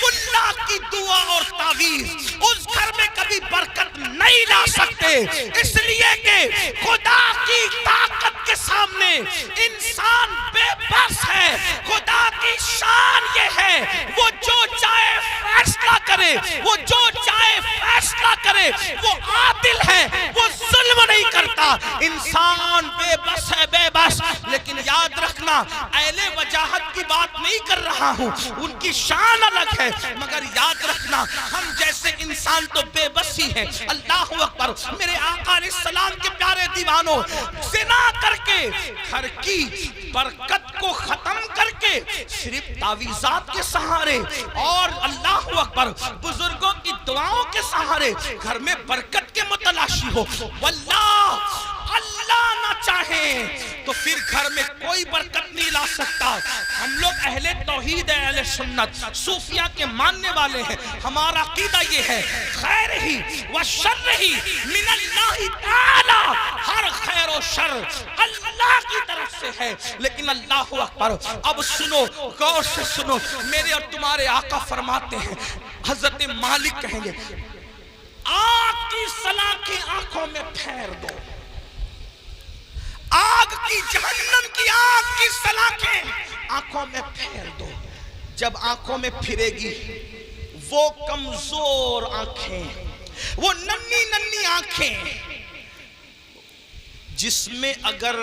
ملا کی دعا اور تعویذ، اس گھر میں کبھی برکت نہیں لا سکتے، اس لیے کہ خدا کی طاقت کے سامنے انسان بے بس ہے۔ خدا کی شان یہ ہے وہ جو چاہے فیصلہ کرے، وہ جو چاہے فیصلہ کرے، وہ عادل ہے، وہ ظلم نہیں کرتا۔ انسان بے بس ہے، بے بس، لیکن یاد رکھنا اہل وجاہت کی بات نہیں کر رہا ہوں، ان کی شان الگ ہے، مگر یاد رکھنا ہم جیسے انسان تو بے بس ہی ہیں۔ اللہ اکبر۔ میرے آقا علیہ السلام کے پیارے دیوانوں، زنا کر کے گھر کی برکت کو ختم کر کے صرف تعویذات کے سہارے اور اللہ اکبر بزرگوں کی دعاؤں کے سہارے گھر میں برکت کے متلاشی ہو، واللہ اللہ نہ چاہے تو پھر گھر میں کوئی برکت نہیں لا سکتا۔ ہم لوگ اہل توحید ہیں، اہل سنت، صوفیہ کے ماننے والے ہیں، ہمارا عقیدہ یہ ہے خیر ہی و شر ہی من اللہ تعالی، ہر خیر و شر اللہ کی طرف سے ہے۔ لیکن اللہ اکبر، اب سنو، غور سے سنو، میرے اور تمہارے آقا فرماتے ہیں، حضرت مالک کہیں گے آگ کی سلاخیں آنکھوں میں پھیر دو، آگ کی جہنم کی آگ کی سلاخیں آنکھوں میں پھیر دو۔ جب آنکھوں میں پھرے گی وہ کمزور آنکھیں، وہ ننھی ننھی آنکھیں جس میں اگر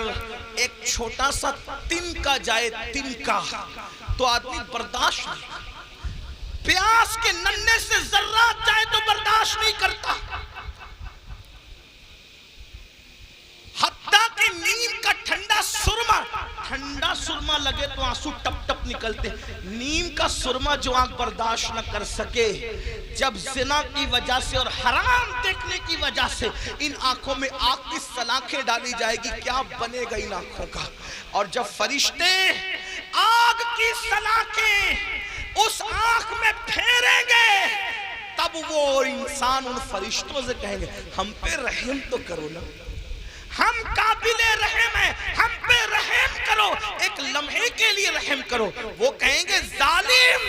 ایک چھوٹا سا تنکا جائے، تنکا، تو آدمی برداشت نہیں، پیاس کے ننھے سے ذرات جائے تو برداشت نہیں کرتا، حتیٰ کہ نیم کا ٹھنڈا سرما لگے تو آنسو ٹپ ٹپ نکلتے۔ نیم کا سرما جو آنکھ برداشت نہ کر سکے، جب زنا کی وجہ سے اور حرام دیکھنے کی وجہ سے ان آنکھوں میں آگ کی سلاخیں ڈالی جائے گی، کیا بنے گا ان آنکھوں کا؟ اور جب فرشتے آگ کی سلاخیں اس آنکھ میں پھیریں گے، تب وہ انسان ان فرشتوں سے کہیں گے ہم پہ رحم تو کرو نا، ہم قابل رحم ہیں، ہم پہ رحم کرو، ایک لمحے کے لیے رحم کرو۔ وہ کہیں گے ظالم،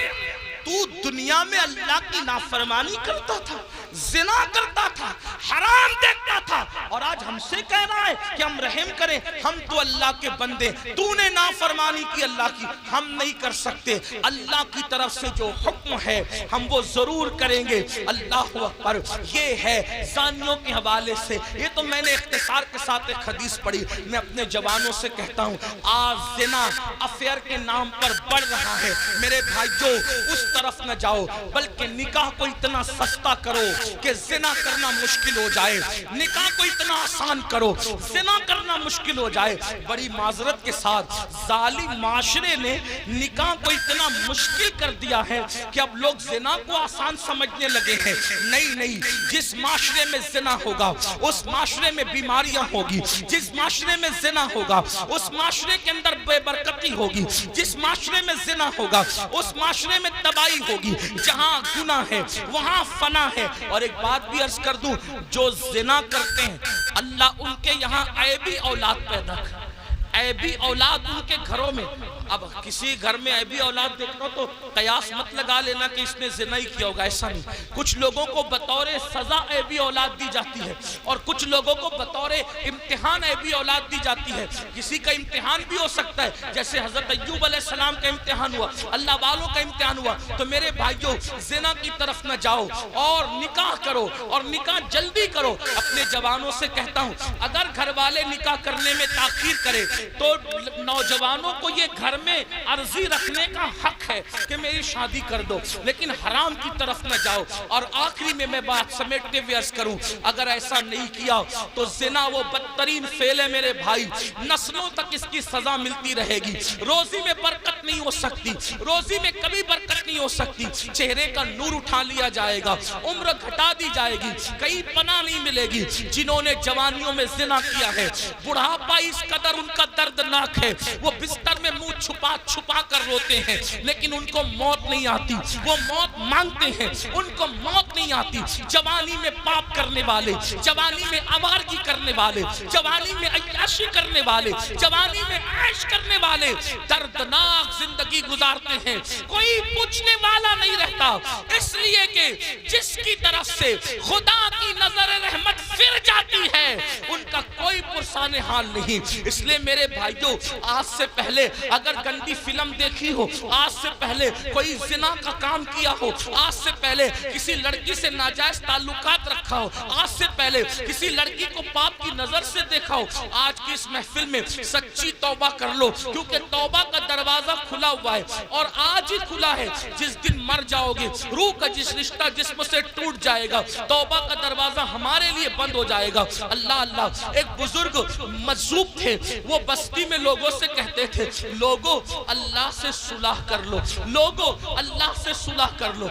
تو دنیا میں اللہ کی نافرمانی کرتا تھا، زنا کرتا تھا، حرام دیکھتا تھا، اور آج ہم سے کہہ رہا ہے کہ ہم رحم کریں، ہم تو اللہ کے بندے، تو نے نافرمانی کی اللہ کی، ہم نہیں کر سکتے، اللہ کی طرف سے جو حکم ہے ہم وہ ضرور کریں گے۔ اللہ اکبر۔ یہ ہے زانیوں کے حوالے سے۔ یہ تو میں نے اختصار کے ساتھ ایک حدیث پڑھی۔ میں اپنے جوانوں سے کہتا ہوں آج زنا افیئر کے نام پر بڑھ رہا ہے، میرے بھائیو اس طرف نہ جاؤ، بلکہ نکاح کو اتنا سستا کرو کہ زنا کرنا مشکل ہو جائے، نکاح کو اتنا آسان کرو زنا کرنا مشکل ہو جائے۔ بڑی معذرت کے ساتھ ظالم معاشرے نے نکاح کو اتنا مشکل کر دیا ہے کہ اب لوگ زنا کو آسان سمجھنے لگے ہیں۔ نہیں، جس معاشرے میں زنا ہوگا اس معاشرے میں بیماریاں ہوگی، جس معاشرے میں زنا ہوگا اس معاشرے کے اندر بے برکتی ہوگی، جس معاشرے میں زنا ہوگا اس معاشرے میں تباہی ہوگی۔ جہاں گناہ ہے وہاں فنا ہے۔ اور ایک بات بھی عرض کر دوں، جو زنا کرتے ہیں اللہ ان کے یہاں عیبی اولاد پیدا کر، عیبی اولاد ان کے گھروں میں۔ اب کسی گھر میں عیبی اولاد دیکھو تو قیاس مت لگا لینا کہ اس نے زنا ہی کیا ہوگا، ایسا نہیں۔ کچھ لوگوں کو بطور سزا عیبی اولاد دی جاتی ہے، اور کچھ لوگوں کو بطور امتحان عیبی اولاد دی جاتی ہے۔ کسی کا امتحان بھی ہو سکتا ہے، جیسے حضرت ایوب علیہ السلام کا امتحان ہوا، اللہ والوں کا امتحان ہوا۔ تو میرے بھائیو زنا کی طرف نہ جاؤ اور نکاح کرو، اور نکاح جلدی کرو۔ اپنے جوانوں سے کہتا ہوں اگر گھر والے نکاح کرنے میں تاخیر کرے تو نوجوانوں کو یہ گھر میں عرضی رکھنے کا حق ہے کہ میری شادی کر دو، لیکن حرام کی طرف نہ جاؤ۔ اور آخری میں بات سمیٹتے ہوئے عرض کروں، اگر ایسا نہیں کیا تو زنا وہ بدترین فعل ہے میرے بھائی، نسلوں تک اس کی سزا ملتی رہے گی۔ روزی میں برکت نہیں ہو سکتی، روزی میں کبھی برکت نہیں ہو سکتی، چہرے کا نور اٹھا لیا جائے گا، عمر گھٹا دی جائے گی، کہیں پناہ نہیں ملے گی۔ جنہوں نے جوانیوں میں زنا کیا ہے بڑھاپا اس قدر ان کا دردناک ہے، وہ بستر میں منہ چھپا چھپا کر روتے ہیں، لیکن ان کو موت نہیں آتی، وہ موت مانگتے ہیں، ان کو موت نہیں آتی۔ جوانی میں پاپ کرنے والے، جوانی میں آوارگی کرنے والے، جوانی میں عیاشی کرنے والے، جوانی میں عیش کرنے والے دردناک زندگی گزارتے ہیں، کوئی پوچھنے والا نہیں رہتا، اس لیے کہ جس کی طرف سے خدا کی نظر رحمت پھر جاتی ہے ان کا کوئی پرسان حال نہیں۔ اس لیے میرے بھائیو آج سے پہلے اگر گندی فلم دیکھی ہو، آج سے پہلے کوئی زنا کا کام کیا ہو، آج سے پہلے کسی لڑکی سے ناجائز تعلقات رکھا ہو، آج سے پہلے کسی لڑکی کو پاپ کی نظر سے دیکھا ہو، آج کی اس محفل میں سچی توبہ کر لو، کیونکہ توبہ کا دروازہ کھلا ہوا ہے، اور آج ہی کھلا ہے۔ جس دن مر جاؤ گے روح کا جس رشتہ جسم سے ٹوٹ جائے گا، توبہ کا دروازہ ہمارے لیے بند ہو جائے گا۔ اللہ ایک بزرگ مجذوب تھے، وہ بستی میں لوگوں سے کہتے تھے لوگوں اللہ سے صلح کر لو، لوگوں اللہ سے صلح کر لو،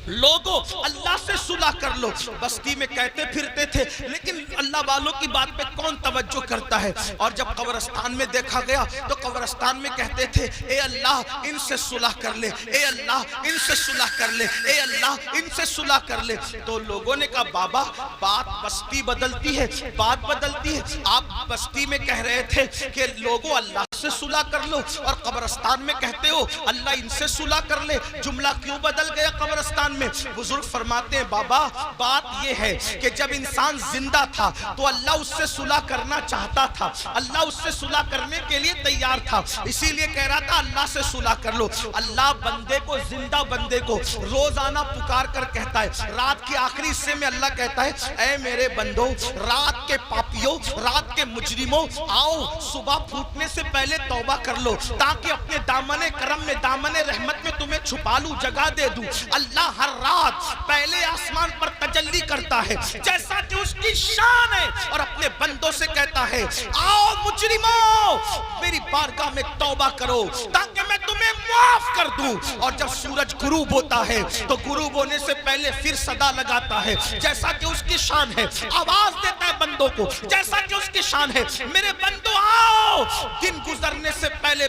لوگوں اللہ سے صلح کر لو۔ بستی میں کہتے پھرتے تھے، لیکن اللہ والوں کی بات پہ کون توجہ کرتا ہے؟ اور جب قبرستان میں دیکھا گیا تو قبرستان میں کہتے تھے اے اللہ ان سے صلح کر لے، اے اللہ ان سے صلح کر لے، اے اللہ ان سے صلح کر لے۔ تو لوگوں نے کہا بابا بات بستی بدلتی ہے، بات بدلتی ہے، آپ بستی میں کہہ رہے تھے کہ لوگوں اللہ سے صلح کر لو، اور قبرستان میں کہتے ہو اللہ ان سے صلح کر لے، جملہ کیوں بدل گیا قبرستان میں؟ بزرگ فرماتے ہیں بابا بات یہ ہے کہ جب انسان زندہ تھا تو اللہ اس سے صلح کرنا چاہتا تھا، اللہ اس سے صلح کرنے کے لیے تیار تھا، اسی لیے کہہ رہا تھا اللہ سے صلح کر لو۔ اللہ بندے کو، زندہ بندے کو روزانہ پکار کر کہتا ہے، رات کے آخری حصے میں اللہ کہتا ہے اے میرے بندو، رات کے پاپیوں، رات کے مجرموں، آؤ صبح پھوٹنے سے پہلے توبہ کر لو تاکہ اپنے دامن کرم میں، دامن رحمت میں تمہیں چھپا لوں، جگہ دے دوں۔ اللہ ہر رات پہلے آسمان پر تجلی کرتا ہے جیسا کہ اس کی شان ہے، اور اپنے بندوں سے کہتا ہے آؤ مجرموں میری بارگاہ میں توبہ کرو تاکہ میں تمہیں معاف کر دوں۔ اور جب سورج غروب ہوتا ہے تو غروب ہونے سے پہلے پھر صدا لگاتا ہے جیسا کہ اس کی شان ہے، آواز دیتا ہے بندوں کو جیسا کہ اس کی شان ہے، میرے بندو آؤ دن گزرنے سے پہلے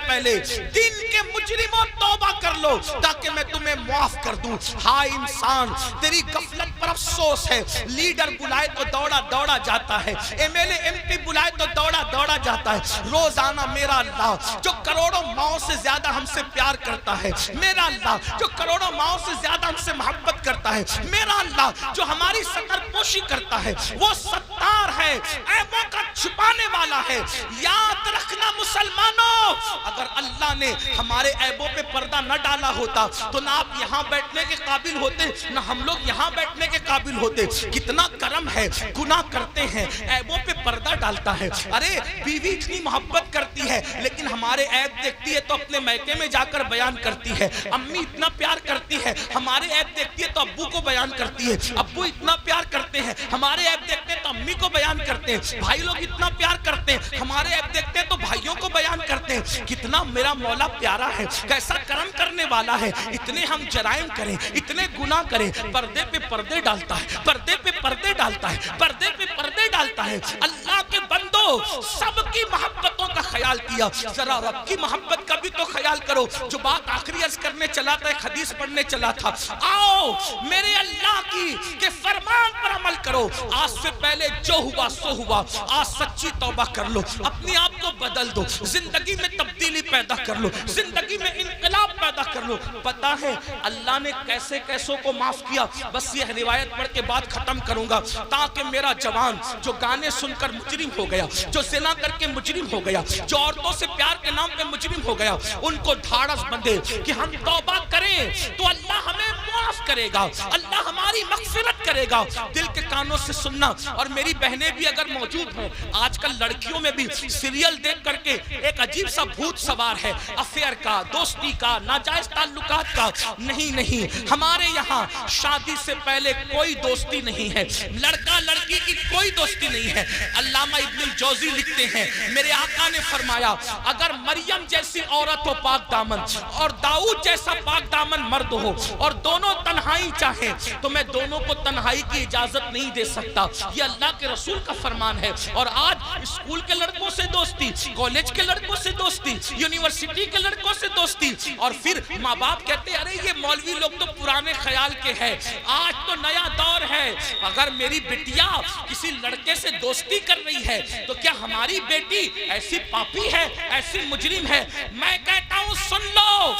دن کے مجرموں توبہ کر لو تاکہ میں تمہیں معاف کر دوں۔ ہائے انسان تیری غفلت پر افسوس ہے، لیڈر بلائے تو دوڑا دوڑا جاتا ہے، M L A M P بلائے تو دوڑا دوڑا جاتا ہے۔ روزانہ میرا اللہ جو کروڑوں ماؤں سے زیادہ ہم سے پیار کرتا ہے، میرا اللہ جو کروڑوں ماؤں سے زیادہ ہم سے محبت کرتا ہے، ہے. میرا اللہ جو ہماری سطر پوشی کرتا ہے وہ ستار ہے, عیبوں کا چھپانے والا ہے. یاد رکھنا مسلمانوں, اگر اللہ نے ہمارے عیبوں پہ پردہ نہ ڈالا ہوتا تو نہ آپ یہاں بیٹھنے کے قابل ہوتے, نہ ہم لوگ یہاں بیٹھنے کے قابل ہوتے. کتنا کرم ہے, گناہ کرتے ہیں, عیبوں پہ پردہ ڈالتا ہے. ارے بیوی اتنی محبت کرتی ہے لیکن ہمارے عیب دیکھتی ہے تو اپنے میکے میں جا کر بیان کرتی ہے. امی اتنا پیار کرتی ہے, ہمارے عیب دیکھتی ہے تو ابو کو بیان کرتی ہے. ابو اتنا پیار کرتے ہیں, ہمارے عیب دیکھتے ہیں تو امی کو بیان کرتے ہیں. بھائی لوگ اتنا پیار کرتے ہیں, ہمارے عیب دیکھتے ہیں تو بھائیوں کو بیان کرتے ہیں. کتنا میرا مولا پیارا ہے, کیسا کرم کرنے والا ہے. اتنے ہم جرائم کریں, اتنے گناہ کریں, پردے پہ پردے ڈالتا ہے, پردے پہ پردے ڈالتا ہے, پردے پہ پردے ڈالتا ہے. اللہ کے بندو, سب کی محبتوں کا خیال کیا, ذرا رب کی محبت کا بھی تو خیال کرو. جو بات آخری عرض کرنے چلا تھا, ایک حدیث پڑھنے چلا تھا, آؤ میرے اللہ کی کہ فرمان پر عمل کرو. آج سے پہلے جو ہوا سو ہوا, آج سچی توبہ کر لو, اپنے آپ کو بدل دو, زندگی میں تبدیلی پیدا کر لو, زندگی میں انقلاب پیدا کر لو. پتا ہے اللہ نے کیسے کیسوں کو معاف کیا. بس یہ روایت پڑھ کے بات ختم کروں گا تاکہ میرا جوان جو گانے سن کر مجرم ہو گیا, جو زنا کر کے مجرم ہو گیا, جو عورتوں سے پیار کے نام پہ مجرم ہو گیا, ان کو دھاڑس بندھے کہ ہم توبہ کریں تو اللہ ہمیں معاف کرے گا, اللہ ہماری مغفرت کرے گا. دل کے کانوں سے سننا. اور میری بہنیں بھی اگر موجود ہیں, آج کل لڑکیوں میں بھی سیریل دیکھ کر کے ایک عجیب سا بھوت سوار ہے, افیئر کا, دوستی کا, ناجائز تعلقات کا. نہیں, ہمارے یہاں شادی سے پہلے کوئی دوستی نہیں ہے, لڑکا لڑکی کی کوئی دوستی نہیں ہے. علامہ ابن الجوزی لکھتے ہیں, میرے آقا نے فرمایا اگر مریم جیسی عورت ہو پاک دامن اور داؤد جیسا پاک دامن مرد ہو اور دونوں تنہائی چاہیں تو میں دونوں کو تنہائی کی اجازت نہیں دے سکتا. یہ اللہ کے رسول کا فرمان ہے. اور آج اسکول کے لڑکوں سے دوستی, کالج کے لڑکوں سے دوستی, یونیورسٹی کے لڑکوں سے دوستی, اور پھر ماں باپ کہتے ہیں ارے یہ مولوی لوگ تو پرانے خیال کے ہیں, آج تو نیا دور ہے. اگر میری بیٹیا کسی لڑکے سے دوستی کر رہی ہے تو کیا ہماری بیٹی ایسی پاپی ہے, ایسی مجرم ہے؟ میں کہتا ہوں سن لو,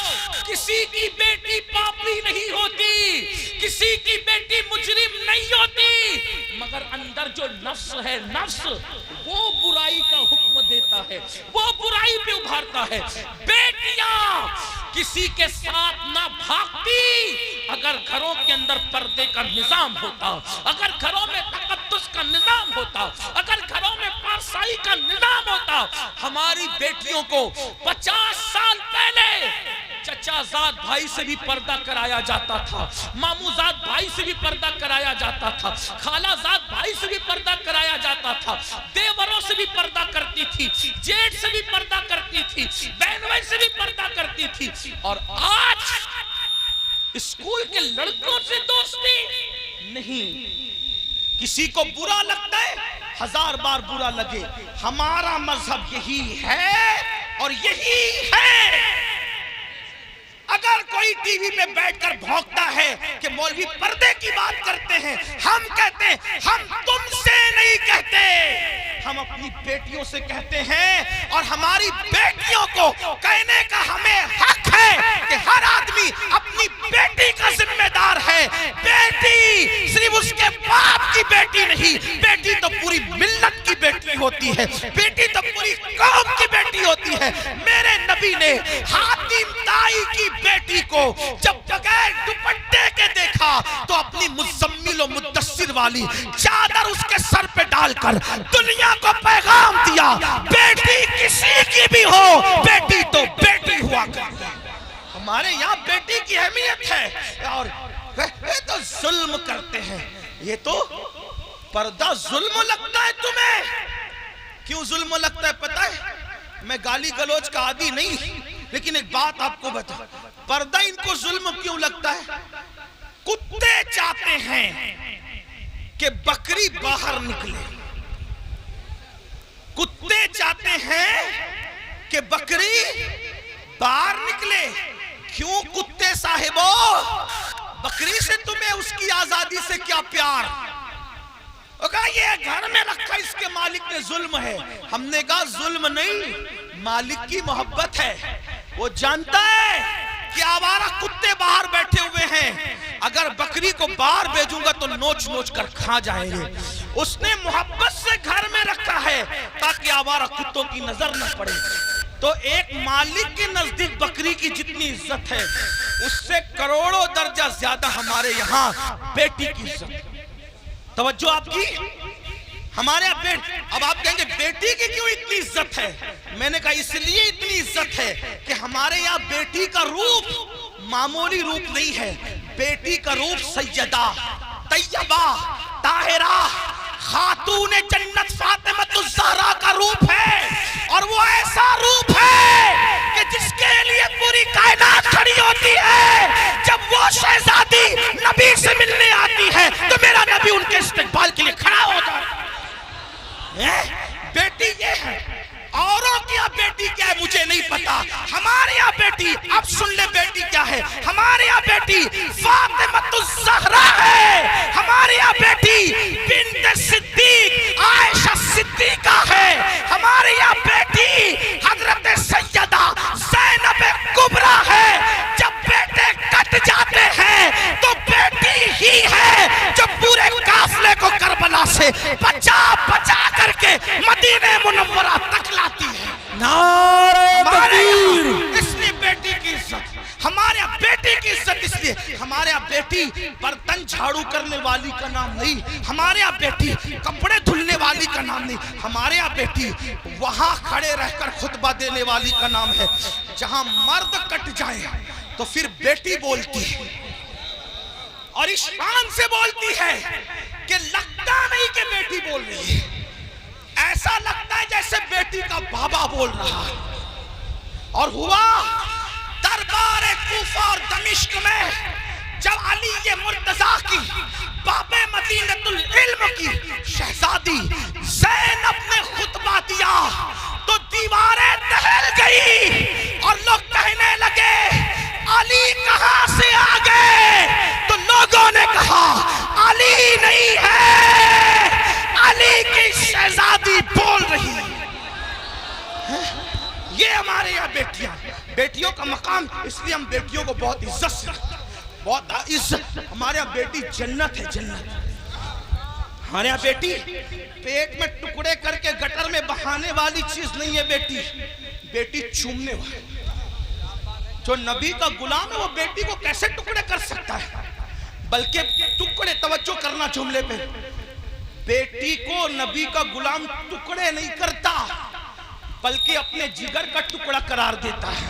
کسی کی بیٹی پاپی نہیں ہوتی, کسی کی بیٹی مجرم نہیں ہوتی, مگر اندر جو نفس ہے, نفس وہ برائی کا حکم دیتا ہے, وہ برائی پہ ابھارتا ہے. بیٹیاں کسی کے ساتھ نہ بھاگتی اگر گھروں کے اندر پردے کا نظام ہوتا, اگر گھروں میں تقدس کا نظام ہوتا, اگر گھروں میں پارسائی کا نظام ہوتا. ہماری بیٹیوں کو 50 سال پہلے چچا زاد بھائی سے بھی پردہ کرایا جاتا تھا, مامو زاد بھائی سے بھی پردہ کرایا جاتا تھا, خالہ زاد بھائی سے بھی پردہ کرایا جاتا تھا, دیوروں سے بھی پردہ کرتی تھی, جیٹ سے بھی پردہ کرتی تھی, بہنوئی سے بھی پردہ کرتی تھی. اور آج اسکول کے لڑکوں سے دوستی نہیں. کسی کو برا لگتا ہے, 1000 بار برا لگے, ہمارا مذہب یہی ہے اور یہی ہے. اگر کوئی ٹی وی پہ بیٹھ کر بھونکتا ہے کہ مولوی پردے کی بات کرتے ہیں, ہم کہتے ہیں ہم تم سے نہیں کہتے, ہم اپنی بیٹیوں سے کہتے ہیں. اور ہماری بیٹیوں کو کہنے کا ہمیں حق ہے کہ ہر آدمی اپنی بیٹی کا ذمہ دار ہے. بیٹی صرف اس کے باپ کی بیٹی نہیں, بیٹی تو پوری ملت کی بیٹی ہوتی ہے, بیٹی تو پوری قوم کی بیٹی ہوتی ہے. میرے نبی نے حاتم طائی کی بیٹی کو جب بغیر دوپٹے کے دیکھا تو اپنی مزمل و مدثر والی چادر اس کے سر پہ ڈال کر دنیا کو پیغام دیا, بیٹی کسی کی بھی ہو, بیٹی تو بیٹی ہوا کرتی ہے. ہمارے یہاں بیٹی کی اہمیت ہے. اور یہ تو ظلم کرتے ہیں, یہ تو پردہ ظلم لگتا ہے تمہیں. کیوں ظلم لگتا ہے پتہ ہے؟ میں گالی گلوچ کا عادی نہیں, لیکن ایک بات آپ کو بتا, پردہ ان کو ظلم کیوں لگتا ہے؟ کتے چاہتے ہیں کہ بکری باہر نکلے, کتے چاہتے ہیں کہ بکری باہر نکلے. کیوں کتے صاحبوں, بکری سے تمہیں اس کی آزادی سے کیا پیار؟ کہا یہ گھر میں رکھا اس کے مالک نے ظلم ہے. ہم نے کہا ظلم نہیں, مالک کی محبت ہے. وہ جانتا ہے کہ آوارہ کتے کتے باہر بیٹھے ہوئے ہیں، اگر بکری کو باہر بھیجوں گا تو نوچ نوچ کر کھا جائیں گے۔ اس نے محبت سے گھر میں رکھا ہے تاکہ آوارہ کتوں کی نظر نہ پڑے۔ تو ایک مالک کے نزدیک بکری کی جتنی عزت ہے اس سے کروڑوں درجہ زیادہ ہمارے یہاں بیٹی کی عزت۔ توجہ آپ کی، ہمارے یہاں اب آپ کہیں گے بیٹی کی کیوں اتنی عزت ہے؟ میں نے کہا اس لیے اتنی عزت ہے کہ ہمارے یہاں بیٹی کا روپ معمولی روپ نہیں ہے، بیٹی کا روپ سیدہ، طیبہ، طاہرہ، خاتون جنت فاطمۃ الزہرا کا روپ ہے، اور وہ ایسا روپ ہے کہ جس کے لیے پوری کائنات کھڑی ہوتی ہے۔ جب وہ شہزادی نبی سے ملنے آتی ہے تو میرا نبی ان کے استقبال کے لیے کھڑا ہو جاتا ہے۔ بیٹی یہ ہے، اوروں کی یہاں بیٹی کیا ہے مجھے نہیں پتا، ہمارے یہاں بیٹی، اب سن لے بیٹی کیا ہے، ہمارے یہاں بیٹی فاطمۃ الزہرا ہے، ہمارے یہاں بیٹی بنت صدیق عائشہ صدیقہ ہے، ہمارے یہاں بیٹی حضرت سیدہ زینب کبریٰ ہے۔ جب بیٹے کٹ جاتے ہیں تو بیٹی ہی ہے جو پورے قافلے کو کربلا سے بچا بچا کر کے مدینہ منورہ تک لاتی ہے۔ نعرہ تکبیر! اس لیے بیٹی کی عزت، ہمارے یہاں بیٹی کی عزت اس لیے، ہمارے یہاں بیٹی برتن جھاڑو کرنے والی کا نام نہیں، ہمارے یہاں بیٹی کپڑے دھلنے والی کا نام نہیں، ہمارے یہاں بیٹی وہاں کھڑے رہ کر خطبہ دینے والی کا نام ہے۔ جہاں مرد کٹ جائیں تو پھر بیٹی بولتی ہے، اور اس شان سے بولتی ہے کہ لگتا نہیں کہ بیٹی بول رہی ہے، ایسا لگتا ہے جیسے بیٹی کا بابا بول رہا ہے۔ اور ہوا دربار کوفہ اور دمشق میں جب علی مرتضیٰ کی باب مدینۃ العلم کی شہزادی زینب نے خطبہ دیا تو دیواریں دہل گئی اور لوگ کہنے لگے علی کہاں سے آ گئے؟ تو لوگوں نے کہا علی نہیں ہے، علی کی شہزادی بول رہی ہے۔ یہ ہمارے یہاں بیٹیاں، بیٹیوں کا مقام، اس لیے ہم بیٹیوں کو بہت عزت سے، بہت عزت، ہمارے یہاں بیٹی جنت ہے، جنت۔ ہمارے یہاں بیٹی پیٹ میں ٹکڑے کر کے گٹر میں بہانے والی چیز نہیں ہے، بیٹی بیٹی چومنے والی۔ جو نبی کا غلام ہے وہ بیٹی کو کیسے ٹکڑے کر سکتا ہے؟ بلکہ ٹکڑے، توجہ کرنا جملے پہ، بیٹی کو نبی کا غلام ٹکڑے نہیں کرتا بلکہ اپنے جگر کا ٹکڑا قرار دیتا ہے،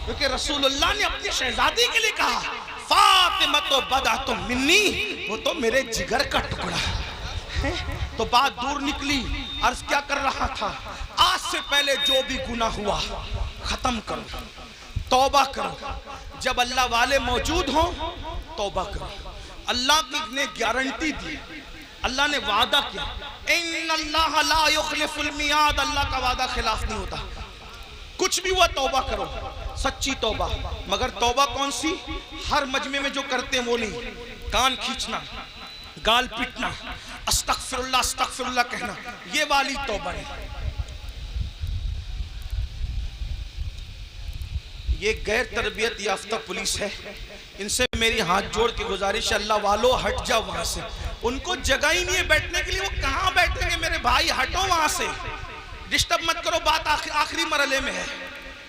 کیونکہ رسول اللہ نے اپنی شہزادی کے لیے کہا فاطمہ تو بدعۃ منی، وہ تو میرے جگر کا ٹکڑا ہے۔ تو بات دور نکلی، عرض کیا کر رہا تھا، آج سے پہلے جو بھی گناہ ہوا ختم کرو، توبہ کرو، جب اللہ والے موجود ہوں توبہ کرو۔ اللہ نے گارنٹی دی، اللہ نے وعدہ کیا، ان اللہ لا یخلف المیعاد، اللہ کا وعدہ خلاف نہیں ہوتا۔ کچھ بھی ہوا توبہ کرو، سچی توبہ، مگر توبہ کون سی؟ ہر مجمع میں جو کرتے ہیں وہ نہیں، کان کھینچنا، گال پٹنا، استغفر اللہ کہنا، یہ والی توبہ نہیں۔ یہ غیر تربیت یافتہ پولیس ہے، ان سے میری ہاتھ جوڑ کے گزارش ہے، اللہ والو ہٹ جاؤ وہاں سے، ان کو جگہ ہی نہیں ہے بیٹھنے کے لیے، وہ کہاں بیٹھیں گے میرے بھائی، ہٹو وہاں سے، ڈسٹرب مت کرو، بات آخری مرحلے میں ہے۔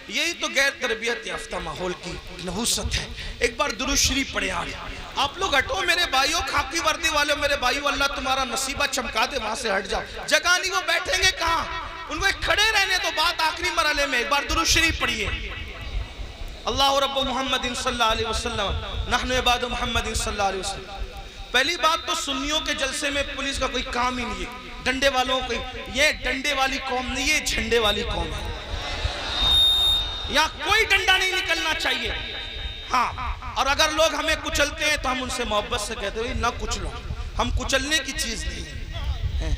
یہی تو غیر تربیت یافتہ ماحول کی نحوست ہے۔ ایک بار درود شریف پڑھیں آپ لوگ، ہٹو میرے بھائیوں، خاکی وردی والے میرے بھائیوں، اللہ تمہارا نصیبہ چمکا دے، وہاں سے ہٹ جاؤ، جگہ نہیں، وہ بیٹھیں گے کہاں، ان کو کھڑے رہنے تو، بات آخری مرحلے میں۔ ایک بار درود شریف پڑھیے، اللہ رب محمد صلی اللہ علیہ وسلم، نحن عباد محمد صلی اللہ علیہ وسلم۔ پہلی بات تو سنیوں کے جلسے میں پولیس کا کوئی کام ہی نہیں ہے، ڈنڈے والوں کو، یہ ڈنڈے والی قوم نہیں، یہ جھنڈے والی قوم ہے، یہاں کوئی ڈنڈا نہیں نکلنا چاہیے۔ ہاں، اور اگر لوگ ہمیں کچلتے ہیں تو ہم ان سے محبت سے کہتے ہیں نہ کچلو، ہم کچلنے کی چیز نہیں،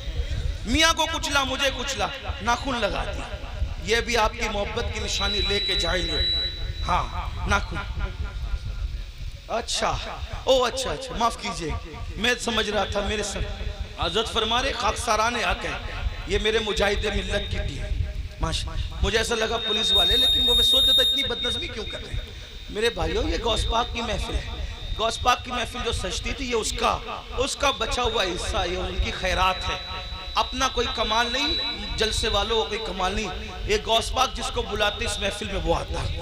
میاں کو کچلا، مجھے کچلا، ناخن لگا دیا، یہ بھی آپ کی محبت کی نشانی لے کے جائیں گے۔ ہاں، ناخن، اچھا، اچھا، معاف کیجئے، میں سمجھ رہا تھا میرے سر حضرت فرما رہے خاکساران حق ہے، یہ میرے مجاہد ملت کی ٹیم، مجھے ایسا لگا پولیس والے، لیکن وہ میں سوچ رہا تھا اتنی بدنظمی کیوں کر رہے ہیں، میرے بھائیوں یہ غوث پاک کی محفل ہے. غوث پاک کی محفل جو سجتی تھی یہ اس کا بچا ہوا حصہ، یہ ان کی خیرات ہے. اپنا کوئی کمال نہیں، جلسے والوں کا کوئی کمال نہیں. یہ غوث پاک جس کو بلاتے اس محفل میں وہ آتا ہے.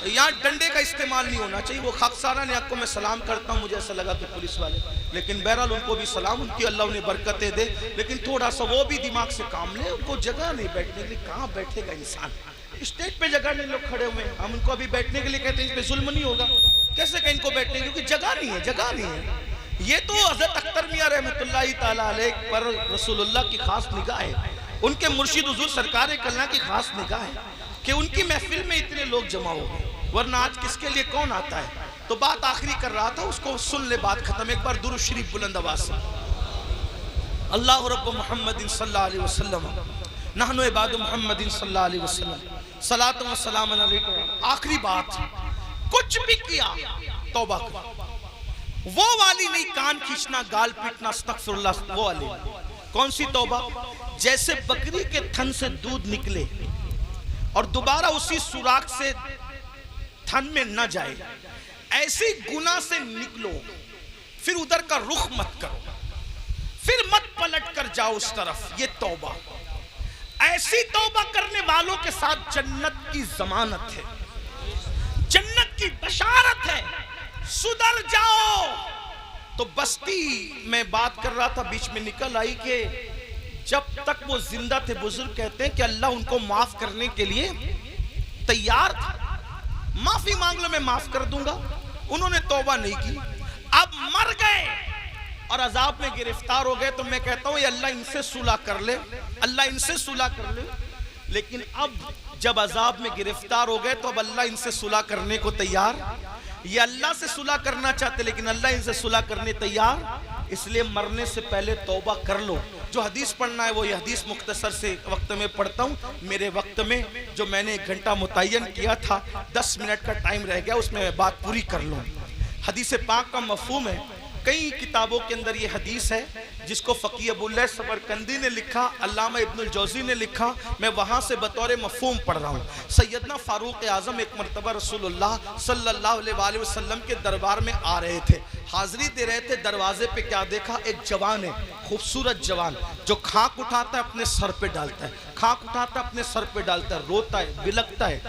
یہاں ڈنڈے کا استعمال نہیں ہونا چاہیے. وہ خاکسارہ نے آپ کو میں سلام کرتا ہوں، مجھے ایسا لگا کہ پولیس والے، لیکن بہرحال ان کو بھی سلام، ان کی اللہ انہیں برکتیں دے. لیکن تھوڑا سا وہ بھی دماغ سے کام لے. ان کو جگہ نہیں بیٹھنے کے لیے، کہاں بیٹھے گا انسان؟ اسٹیج پہ جگہ نہیں، لوگ کھڑے ہوئے ہیں. ہم ان کو ابھی بیٹھنے کے لیے کہتے ہیں اس پہ ظلم نہیں ہوگا. کیسے کہ ان کو بیٹھنے کیونکہ جگہ نہیں ہے، جگہ نہیں ہے. یہ تو حضرت اختر میاں رحمۃ اللہ تعالیٰ علیہ پر رسول اللہ کی خاص نگاہ ہے. ان کے مرشد حضور سرکار کلہ کی خاص نگاہ ہے کہ ان کی محفل میں اتنے لوگ جمع ہو گئے. ورنہ آج کس کے لیے کون آتا ہے؟ تو بات آخری کر رہا تھا، اس کو سن لے، بات ختم. ایک بار درود شریف بلند آواز سے. اللہ رب محمد صلی اللہ علیہ وسلم نحن عباد محمد صلی اللہ علیہ وسلم صلاۃ و سلام علیکم. آخری بات، کچھ بھی کیا توبہ کر. وہ والی نہیں، کان کھینچنا، گال پیٹنا، استغفر اللہ، وہ والی. کون سی توبہ؟ جیسے بکری کے تھن سے دودھ نکلے اور دوبارہ اسی سوراخ سے تھن میں نہ جائے، ایسی گناہ سے نکلو، پھر ادھر کا رخ مت کرو، پھر مت پلٹ کر جاؤ اس طرف. یہ توبہ. ایسی توبہ کرنے والوں کے ساتھ جنت کی ضمانت ہے، جنت کی بشارت ہے. سدھر جاؤ. تو بستی میں بات کر رہا تھا، بیچ میں نکل آئی کہ جب تک وہ زندہ تھے بزرگ کہتے ہیں کہ اللہ ان کو معاف کرنے کے لیے تیار تھا. معافی مانگ لو میں معاف کر دوں گا. انہوں نے توبہ نہیں کی. اب مر گئے اور عذاب میں گرفتار ہو گئے تو میں کہتا ہوں یہ اللہ ان سے صلح کر لے، اللہ ان سے صلح کر لے. لیکن اب جب عذاب میں گرفتار ہو گئے تو اب اللہ ان سے صلح کرنے کو تیار. یہ اللہ سے صلح کرنا چاہتے لیکن اللہ ان سے صلح کرنے تیار. اس لیے مرنے سے پہلے توبہ کر لو. جو حدیث پڑھنا ہے وہ یہ حدیث مختصر سے وقت میں پڑھتا ہوں. میرے وقت میں جو میں نے 1 گھنٹہ متعین کیا تھا، 10 منٹ کا ٹائم رہ گیا، اس میں بات پوری کر لوں. حدیث پاک کا مفہوم ہے. کئی کتابوں کے اندر یہ حدیث ہے جس کو فقیہ ابو اللہ سمرقندی نے لکھا، علامہ ابن الجوزی نے لکھا. میں وہاں سے بطور مفہوم پڑھ رہا ہوں. سیدنا فاروق اعظم ایک مرتبہ رسول اللہ صلی اللہ علیہ وسلم کے دربار میں آ رہے تھے، حاضری دے رہے تھے. دروازے پہ کیا دیکھا؟ ایک جوان ہے، خوبصورت جوان، جو کھاک اٹھاتا ہے اپنے سر پہ ڈالتا ہے، کھاک اٹھاتا ہے اپنے سر پہ ڈالتا ہے، روتا ہے، بلکتا ہے،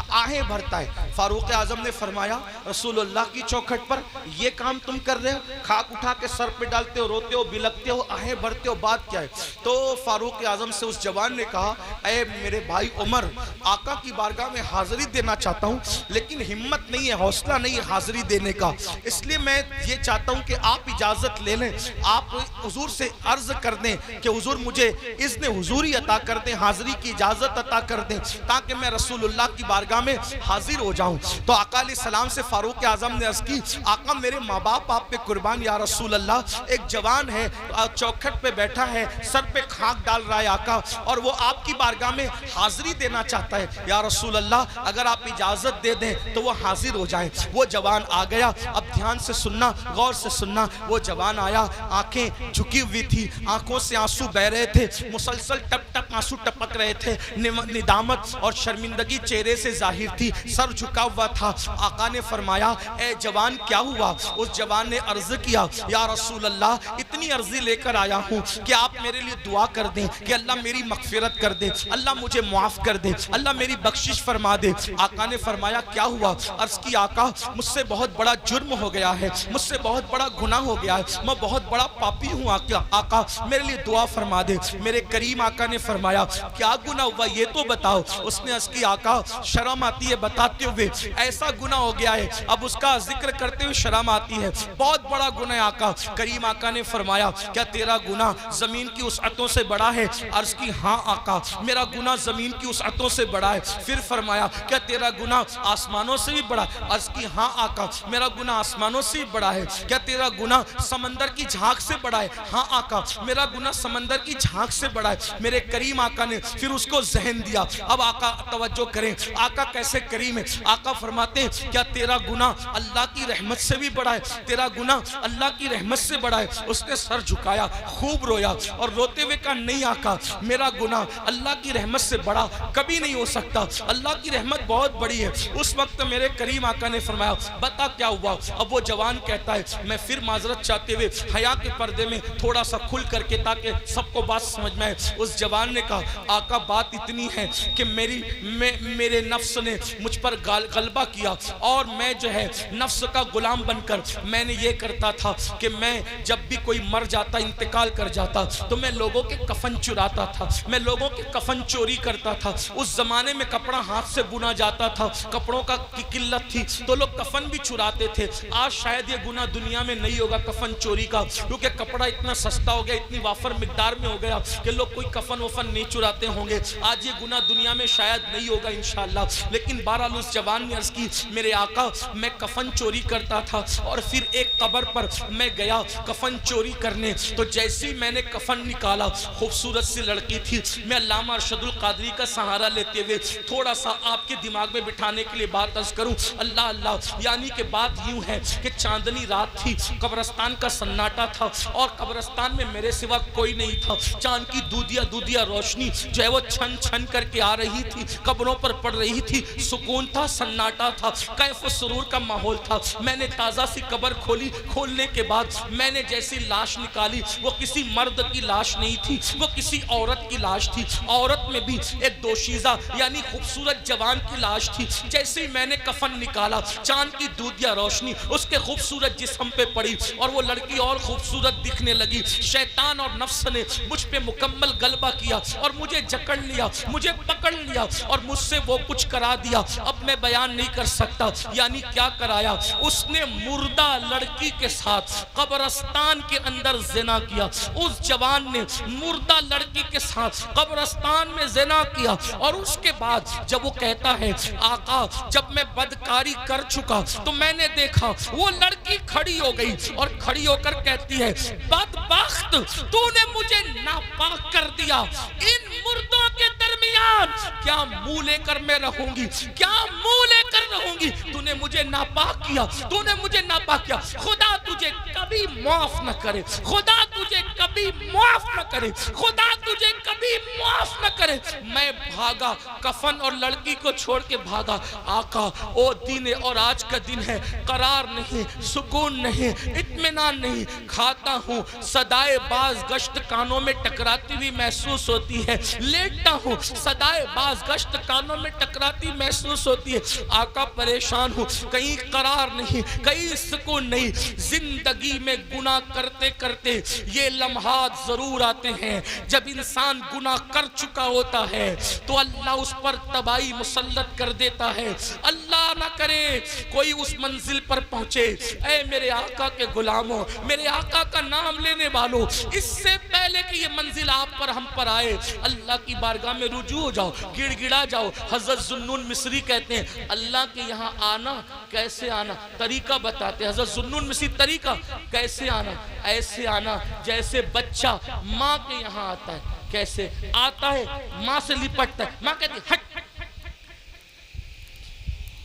آہیں بھرتا ہے. فاروق اعظم نے فرمایا رسول اللہ کی چوکھٹ پر یہ کام تم کر رہے ہو؟ کھاک اٹھا کے سر پہ ڈالتے ہو، روتے ہو، بلکتے ہو، آہیں بھرتے ہو، بات کیا ہے؟ تو فاروق اعظم سے اس جوان نے کہا اے میرے بھائی عمر، آقا کی بارگاہ میں حاضری دینا چاہتا ہوں لیکن ہمت نہیں ہے، حوصلہ نہیں ہے حاضری دینے کا. اس لیے میں یہ چاہتا ہوں کہ آپ اجازت لے لیں، آپ حضور سے عرض کر دیں کہ حضور مجھے اذن حضوری عطا کر دیں، حاضری کی اجازت عطا کر دیں تاکہ میں رسول اللہ کی بارگاہ میں حاضر ہو جاؤں. تو آقا علیہ السلام سے فاروق اعظم نے عرض کی آقا میرے ماں باپ آپ پہ قربان یا رسول اللہ. ایک جوان ہے چوکھٹ پہ بیٹھا ہے، سر پہ خاک ڈال رہا ہے آقا، اور وہ آپ کی بارگاہ میں حاضری دینا چاہتا ہے یا رسول اللہ. اگر آپ اجازت دے دیں تو وہ حاضر ہو جائیں. وہ جوان آ گیا. اب دھیان سے سننا، غور سے سننا. وہ جوان آیا، آنکھیں جھکی ہوئی تھی، آنکھوں سے آنسو بہ رہے تھے، مسلسل ٹپ ٹپ آنسو ٹپک رہے تھے. ندامت اور شرمندگی چہرے سے ظاہر تھی، سر جھکا ہوا تھا. آقا نے فرمایا اے جوان کیا ہوا؟ اس جوان نے عرض کیا یا رسول اللہ اتنی عرضی لے کر آیا ہوں کہ آپ میرے لیے دعا کر دیں کہ اللہ میری مغفرت کر دے، اللہ مجھے معاف کر دے، اللہ میری بخشش فرما دے. آقا نے فرمایا کیا ہوا؟ عرض کی آقا مجھ سے بہت بڑا جرم ہو گیا ہے، مجھ سے بہت بڑا گناہ ہو گیا ہے، میں بہت بڑا پاپی ہوں آقا میرے لیے دعا فرما دے. میرے کریم آقا نے فرمایا کیا گناہ ہوا یہ تو بتاؤ. اس نے عرض کی آقا شرم آتی ہے بتاتے ہوئے، ایسا گناہ ہو گیا ہے اب اس کا ذکر کرتے ہوئے شرم آتی ہے، بہت بڑا گناہ ہے آقا. کریم آقا نے فرمایا کیا تیرا گناہ زمین کی وسعتوں سے بڑا ہے؟ عرض کی ہاں آقا میرا گناہ زمین کی وسعتوں سے بڑا ہے. پھر فرمایا کیا تیرا گناہ آسمانوں سے بھی بڑا؟ عرض کی ہاں آقا میرا گناہ آسمانوں سے بھی بڑا ہے. کیا تیرا گناہ سمندر کی جھاگ سے بڑا ہے؟ ہاں آقا میرا گناہ سمندر کی جھاگ سے بڑا ہے. میرے کریم کریم آقا نے پھر اس کو ذہن دیا. اب آقا توجہ کریں, آقا کیسے کریم ہے. آقا فرماتے ہیں کیا تیرا گناہ اللہ کی رحمت سے بھی بڑا ہے؟ تیرا گناہ اللہ کی رحمت سے بڑا ہے. اس نے سر جھکایا, خوب رویا اور روتے ہوئے کہا نہیں آقا, میرا گناہ اللہ کی رحمت سے بڑا کبھی نہیں ہو سکتا, اللہ کی رحمت بہت بڑی ہے. اس وقت میرے کریم آقا نے فرمایا بتا کیا ہوا. اب وہ جوان کہتا ہے میں پھر معذرت چاہتے ہوئے حیا کے پردے میں تھوڑا سا کھل کر کے تاکہ سب کو بات سمجھ میں آئے. اس جوان نے کہا آقا بات اتنی ہے کہ میرے نفس نے مجھ پر غلبہ کیا اور میں جو ہے نفس کا غلام بن کر میں نے یہ کرتا تھا کہ میں جب بھی کوئی مر جاتا, انتقال کر جاتا, تو میں لوگوں کے کفن چراتا تھا, میں لوگوں کے کفن چوری کرتا تھا. اس زمانے میں کپڑا ہاتھ سے بنا جاتا تھا, کپڑوں کا قلت تھی تو لوگ کفن بھی چراتے تھے. آج شاید یہ گناہ دنیا میں نہیں ہوگا کفن چوری کا, کیونکہ کپڑا اتنا سستا ہو گیا, اتنی وافر مقدار میں ہو گیا کہ لوگ کوئی کفن وفن نہیں چراتے ہوں گے. آج یہ گناہ دنیا میں شاید نہیں ہوگا انشاءاللہ. لیکن بہرحال اس جوان نے عرض کی میرے آقا میں کفن چوری کرتا تھا اور پھر ایک قبر پر میں گیا کفن چوری کرنے, تو جیسی میں نے کفن نکالا خوبصورت سی لڑکی تھی. میں علامہ ارشد القادری کا سہارا لیتے ہوئے تھوڑا سا آپ کے دماغ میں بٹھانے کے لیے بات عرض کروں. اللہ اللہ, یعنی کہ بات یوں ہے کہ چاندنی رات تھی, قبرستان کا سناٹا تھا اور قبرستان میں میرے سوا کوئی نہیں تھا. چاند کی دودیا روشنی جو ہے وہ چھن چھن کر کے آ رہی تھی, قبروں پر پڑ رہی تھی. سکون تھا, سناٹا تھا, کیف و سرور کا ماحول تھا. میں نے تازہ سی قبر کھولی, کھولنے کے بعد میں نے جیسی لاش نکالی وہ کسی مرد کی لاش نہیں تھی, وہ کسی عورت کی لاش تھی. عورت میں بھی ایک دوشیزہ یعنی خوبصورت جوان کی لاش تھی. جیسے میں نے کفن نکالا چاند کی دودیا روشنی اس کے خوبصورت جسم پہ پڑی اور وہ لڑکی اور خوبصورت دکھنے لگی. شیطان اور نفس نے مجھ پہ مکمل غلبہ کیا اور مجھے جکڑ لیا, مجھے پکڑ لیا اور مجھ سے وہ کچھ کرا دیا. اب میں بیان نہیں کر سکتا. یعنی کیا کرایا, اس نے مردہ لڑکی کے ساتھ قبرستان کے اندر زنا کیا. اس جوان نے مردہ لڑکی کے ساتھ قبرستان میں زنا کیا. اور اس کے بعد جب وہ کہتا ہے آقا جب میں بدکاری کر چکا تو میں نے دیکھا وہ لڑکی کھڑی ہو گئی اور کھڑی ہو کر کہتی ہے بدبخت تو نے مجھے ناپاک کر دیا. ان مردوں کے درمیان کیا منہ لے کر میں رہوں گی, کیا منہ لے کر رہوں گی. تو نے مجھے ناپاک کیا, تو نے مجھے ناپاک کیا. خدا تجھے کبھی معاف نہ کرے, خدا تجھے کبھی معاف نہ کرے, خدا تجھے کبھی معاف نہ کرے. میں بھاگا, کفن اور لڑکی کو چھوڑ کے بھاگا. آقا او دن اور آج کا دن ہے, قرار نہیں, سکون نہیں, اطمینان نہیں. کھاتا ہوں صدائے باز گشت کانوں میں ٹکراتی ہوئی محسوس ہوتی ہے, لیٹتا ہوں صدائے باز گشت کانوں میں ٹکراتی محسوس ہوتی ہے. آقا پریشان ہوں, کہیں قرار نہیں, کہیں سکون نہیں. زندگی میں گناہ کرتے کرتے یہ لمحات ضرور آتے ہیں جب انسان گناہ کر چکا ہوتا ہے تو اللہ اس پر تباہی مسلط کر دیتا ہے. اللہ نہ کرے کوئی اس منزل پر پہنچے. اے میرے آقا کے غلاموں, میرے آقا کا نام لینے والوں, اس سے پہلے کہ یہ منزل آپ پر ہم پر آئے اللہ کی بارگاہ میں رجوع ہو جاؤ, گڑ گڑا جاؤ. حضرت ذوالنون مصری کہتے ہیں اللہ کے یہاں آنا کیسے آنا, طریقہ بتاتے ہیں. حضرت ذوالنون مصری طریقہ کیسے آنا, ایسے آنا جیسے بچہ ماں کے یہاں آتا ہے. کیسے آتا ہے, ماں سے لپٹتا ہے, ماں کہتی ہے ہٹ.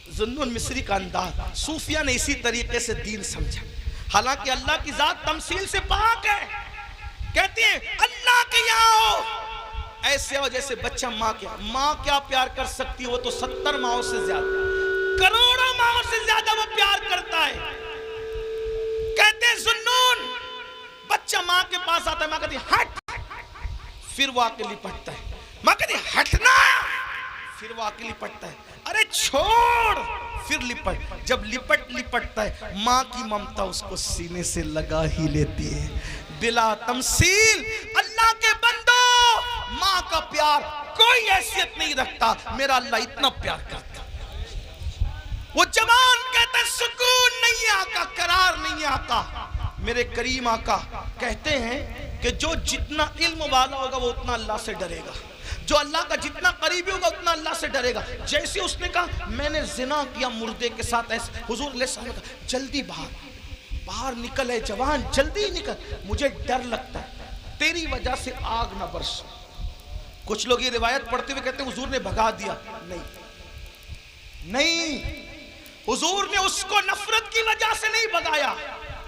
ذوالنون مصری کا انداز صوفیہ نے اسی طریقے سے دین سمجھا. حالانکہ اللہ کی ذات تمثیل سے پاک ہے. کہتے ہیں اللہ کے یہاں ہو ایسے ہو جیسے بچہ ماں کے. ماں کیا پیار کر سکتی ہے, وہ تو 70 ماؤں سے زیادہ, کروڑوں ماؤں سے زیادہ وہ پیار کرتا ہے. کہتے ہیں ذوالنون بچہ ماں کے پاس آتا ہے, ماں کہتی ہے ہٹ, پھر وہ آکے لپٹتا ہے. ماں کہتی ہے ہٹنا, پھر وہ آکے لپٹتا ہے. ارے چھوڑ, پھر لپٹ. جب لپٹتا ہے ماں کی ممتا اس کو سینے سے لگا ہی لیتی ہے. بلا تمثیل اللہ کے بندو, ماں کا پیار کوئی حیثیت نہیں رکھتا. میرا اللہ اتنا پیار کرتا. وہ جوان کہتا ہے سکون نہیں آقا, قرار نہیں آقا. میرے کریم آقا کہتے ہیں کہ جو جتنا علم والا ہوگا وہ اتنا اللہ سے ڈرے گا, جو اللہ کا جتنا قریبی ہوگا اتنا اللہ سے ڈرے گا. جیسے اس نے کہا میں نے زنا کیا مردے کے ساتھ, ایسے حضور علیہ السلام نے کہا جلدی باہر نکل, ہے جوان جلدی نکل, مجھے ڈر لگتا ہے تیری وجہ سے آگ نہ برسو, کچھ لوگ یہ روایت پڑھتے ہوئے کہتے ہیں حضور نے بھگا دیا. نہیں, حضور نے اس کو نفرت کی وجہ سے نہیں بھگایا,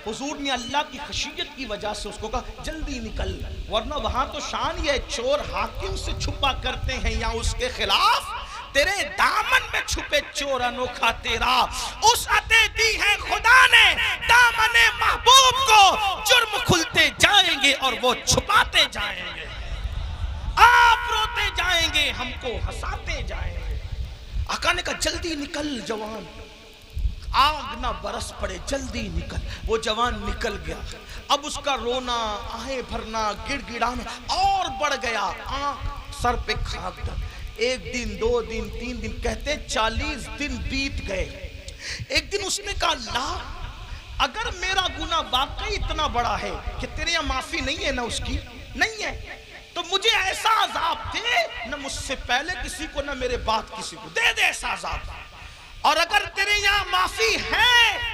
حضور نے اللہ کی خشیت کی وجہ سے اس کو کہا جلدی نکل. ورنہ وہاں تو شان یہ چور حاکم سے چھپا کرتے ہیں یا اس کے خلاف, تیرے دامن میں چھپے چور انوکھا تیرا. اس عطے دی ہے خدا نے دامن محبوب کو, جرم کھلتے جائیں گے اور وہ چھپاتے جائیں گے. آپ روتے جائیں گے, ہم کو ہنساتے جائیں گے. آقا نے کہا جلدی نکل جوان, آگ نہ برس پڑے, جلدی نکل. وہ جوان نکل گیا. اب اس کا رونا, آہیں بھرنا, گڑ گڑانا اور بڑھ گیا. آنکھ سر پہ خاک تھا. 1 دن 2 دن 3 دن, کہتے 40 دن بیت گئے. ایک دن اس نے کہا اللہ اگر میرا گناہ واقعی اتنا بڑا ہے کہ تیرے یہاں معافی نہیں ہے نہ اس کی نہیں ہے, تو مجھے ایسا عذاب دے, نہ مجھ سے پہلے کسی کو نہ میرے بعد کسی کو, دے ایسا عذاب. اور اگر تیرے یہاں معافی ہے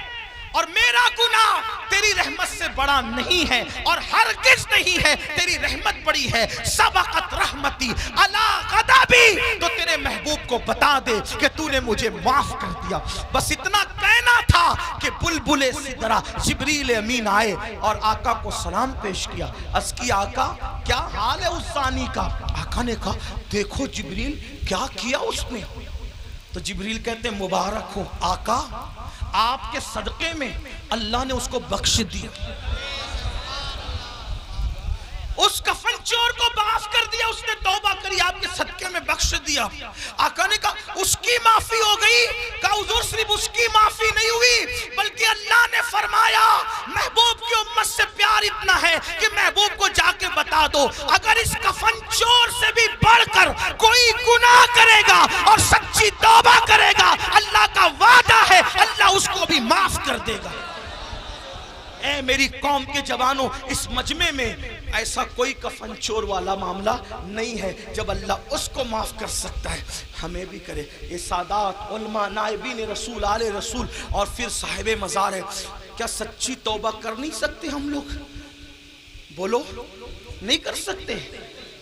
اور میرا گناہ تیری رحمت سے بڑا نہیں ہے اور ہرگز نہیں ہے, تیری رحمت بڑی ہے, سبقت رحمتی علی غضبی, تو تیرے محبوب کو بتا دے کہ تو نے مجھے معاف کر دیا. بس اتنا کہنا تھا کہ بلبل سدرہ جبریل امین آئے اور آقا کو سلام پیش کیا. عرض کی آقا کیا حال ہے اس زانی کا؟ آقا نے کہا دیکھو جبریل کیا کیا اس نے. تو جبریل کہتے ہیں مبارک ہو آقا, آپ کے صدقے میں اللہ نے اس کو بخش دیا, اس کفن چور کو معاف کر دیا, اس نے توبہ کری, آپ کے صدقے میں بخش دیا. آقا نے کہا اس کی معافی ہو گئی. کہا حضور صرف اس کی معافی نہیں ہوئی بلکہ اللہ نے فرمایا محبوب کی امت سے پیار اتنا ہے کہ محبوب کو جا کے بتا دو اگر اس کفن چور سے بھی بڑھ کر کوئی گناہ کرے گا اور سچی توبہ کرے گا, اللہ کا وعدہ ہے اللہ اس کو بھی معاف کر دے گا. اے میری قوم کے جوانوں, اس مجمع میں ایسا کوئی کفن چور والا معاملہ نہیں ہے. جب اللہ اس کو معاف کر سکتا ہے ہمیں بھی کرے. یہ سادات علماء نائبین رسول آل رسول اور پھر صاحب مزار ہے, کیا سچی توبہ کر نہیں سکتے ہم لوگ؟ بولو نہیں کر سکتے؟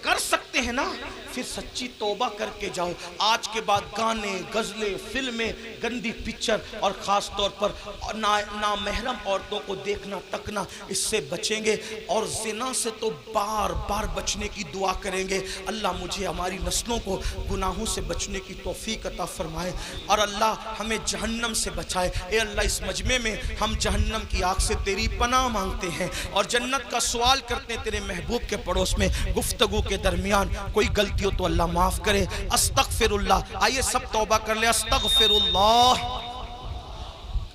کر سکتے ہیں نا. پھر سچی توبہ کر کے جاؤ. آج کے بعد گانے, غزلیں, فلمیں, گندی پکچر اور خاص طور پر نامحرم عورتوں کو دیکھنا تکنا, اس سے بچیں گے. اور زنا سے تو بار بار بچنے کی دعا کریں گے. اللہ مجھے ہماری نسلوں کو گناہوں سے بچنے کی توفیق عطا فرمائے اور اللہ ہمیں جہنم سے بچائے. اے اللہ اس مجمع میں ہم جہنم کی آگ سے تیری پناہ مانگتے ہیں اور جنت کا سوال کرتے ہیں تیرے محبوب کے پڑوس میں. گفتگو کے درمیان کوئی غلطی ہو تو اللہ معاف کرے. استغفر اللہ. آئیے سب توبہ کر لیں. استغفر اللہ.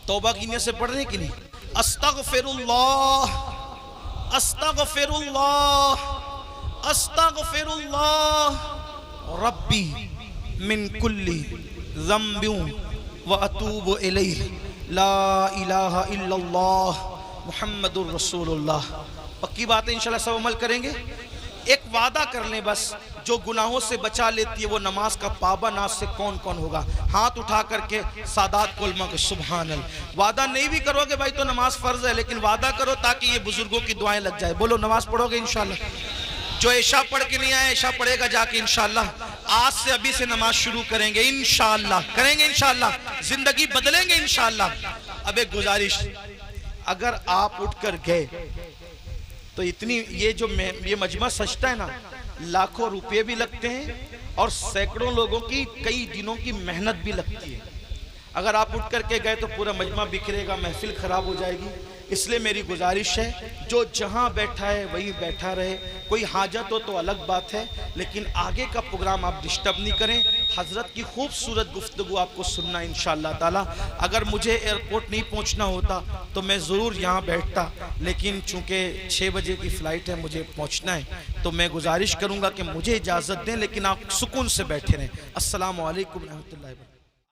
توبہ کی نیت سے پڑھ رہے ہیں کہ نہیں؟ استغفر اللہ, استغفر اللہ, استغفر اللہ ربی من کل ذنب واتوب الیہ لا الہ الا اللہ محمد الرسول اللہ. پکی بات ہے, انشاءاللہ سب عمل کریں گے. ایک وعدہ کر لیں بس, جو گناہوں سے بچا لیتی ہے وہ نماز کا پابند آج سے کون کون ہوگا؟ ہاتھ اٹھا کر کے سادات کو علماء کے سبحان اللہ. وعدہ نہیں بھی کرو گے بھائی تو نماز فرض ہے, لیکن وعدہ کرو تاکہ یہ بزرگوں کی دعائیں لگ جائے. بولو نماز پڑھو گے انشاءاللہ. جو عشاء پڑھ کے نہیں آئے عشاء پڑھے گا جا کے انشاءاللہ. آج سے ابھی سے نماز شروع کریں گے انشاءاللہ, کریں گے انشاءاللہ, زندگی بدلیں گے انشاءاللہ. اب ایک گزارش, اگر آپ اٹھ کر گئے تو اتنی یہ مجمع سجتا ہے نا, لاکھوں روپے بھی لگتے ہیں اور سینکڑوں لوگوں کی کئی دنوں کی محنت بھی لگتی ہے. اگر آپ اٹھ کر کے گئے تو پورا مجمع بکھرے گا, محفل خراب ہو جائے گی. اس لیے میری گزارش ہے جو جہاں بیٹھا ہے وہی بیٹھا رہے. کوئی حاجت ہو تو الگ بات ہے, لیکن آگے کا پروگرام آپ ڈسٹرب نہیں کریں. حضرت کی خوبصورت گفتگو آپ کو سننا انشاءاللہ تعالی. اگر مجھے ایئرپورٹ نہیں پہنچنا ہوتا تو میں ضرور یہاں بیٹھتا, لیکن چونکہ 6 بجے کی فلائٹ ہے مجھے پہنچنا ہے, تو میں گزارش کروں گا کہ مجھے اجازت دیں, لیکن آپ سکون سے بیٹھے رہیں. السلام علیکم ورحمۃ اللہ وبرکاتہ.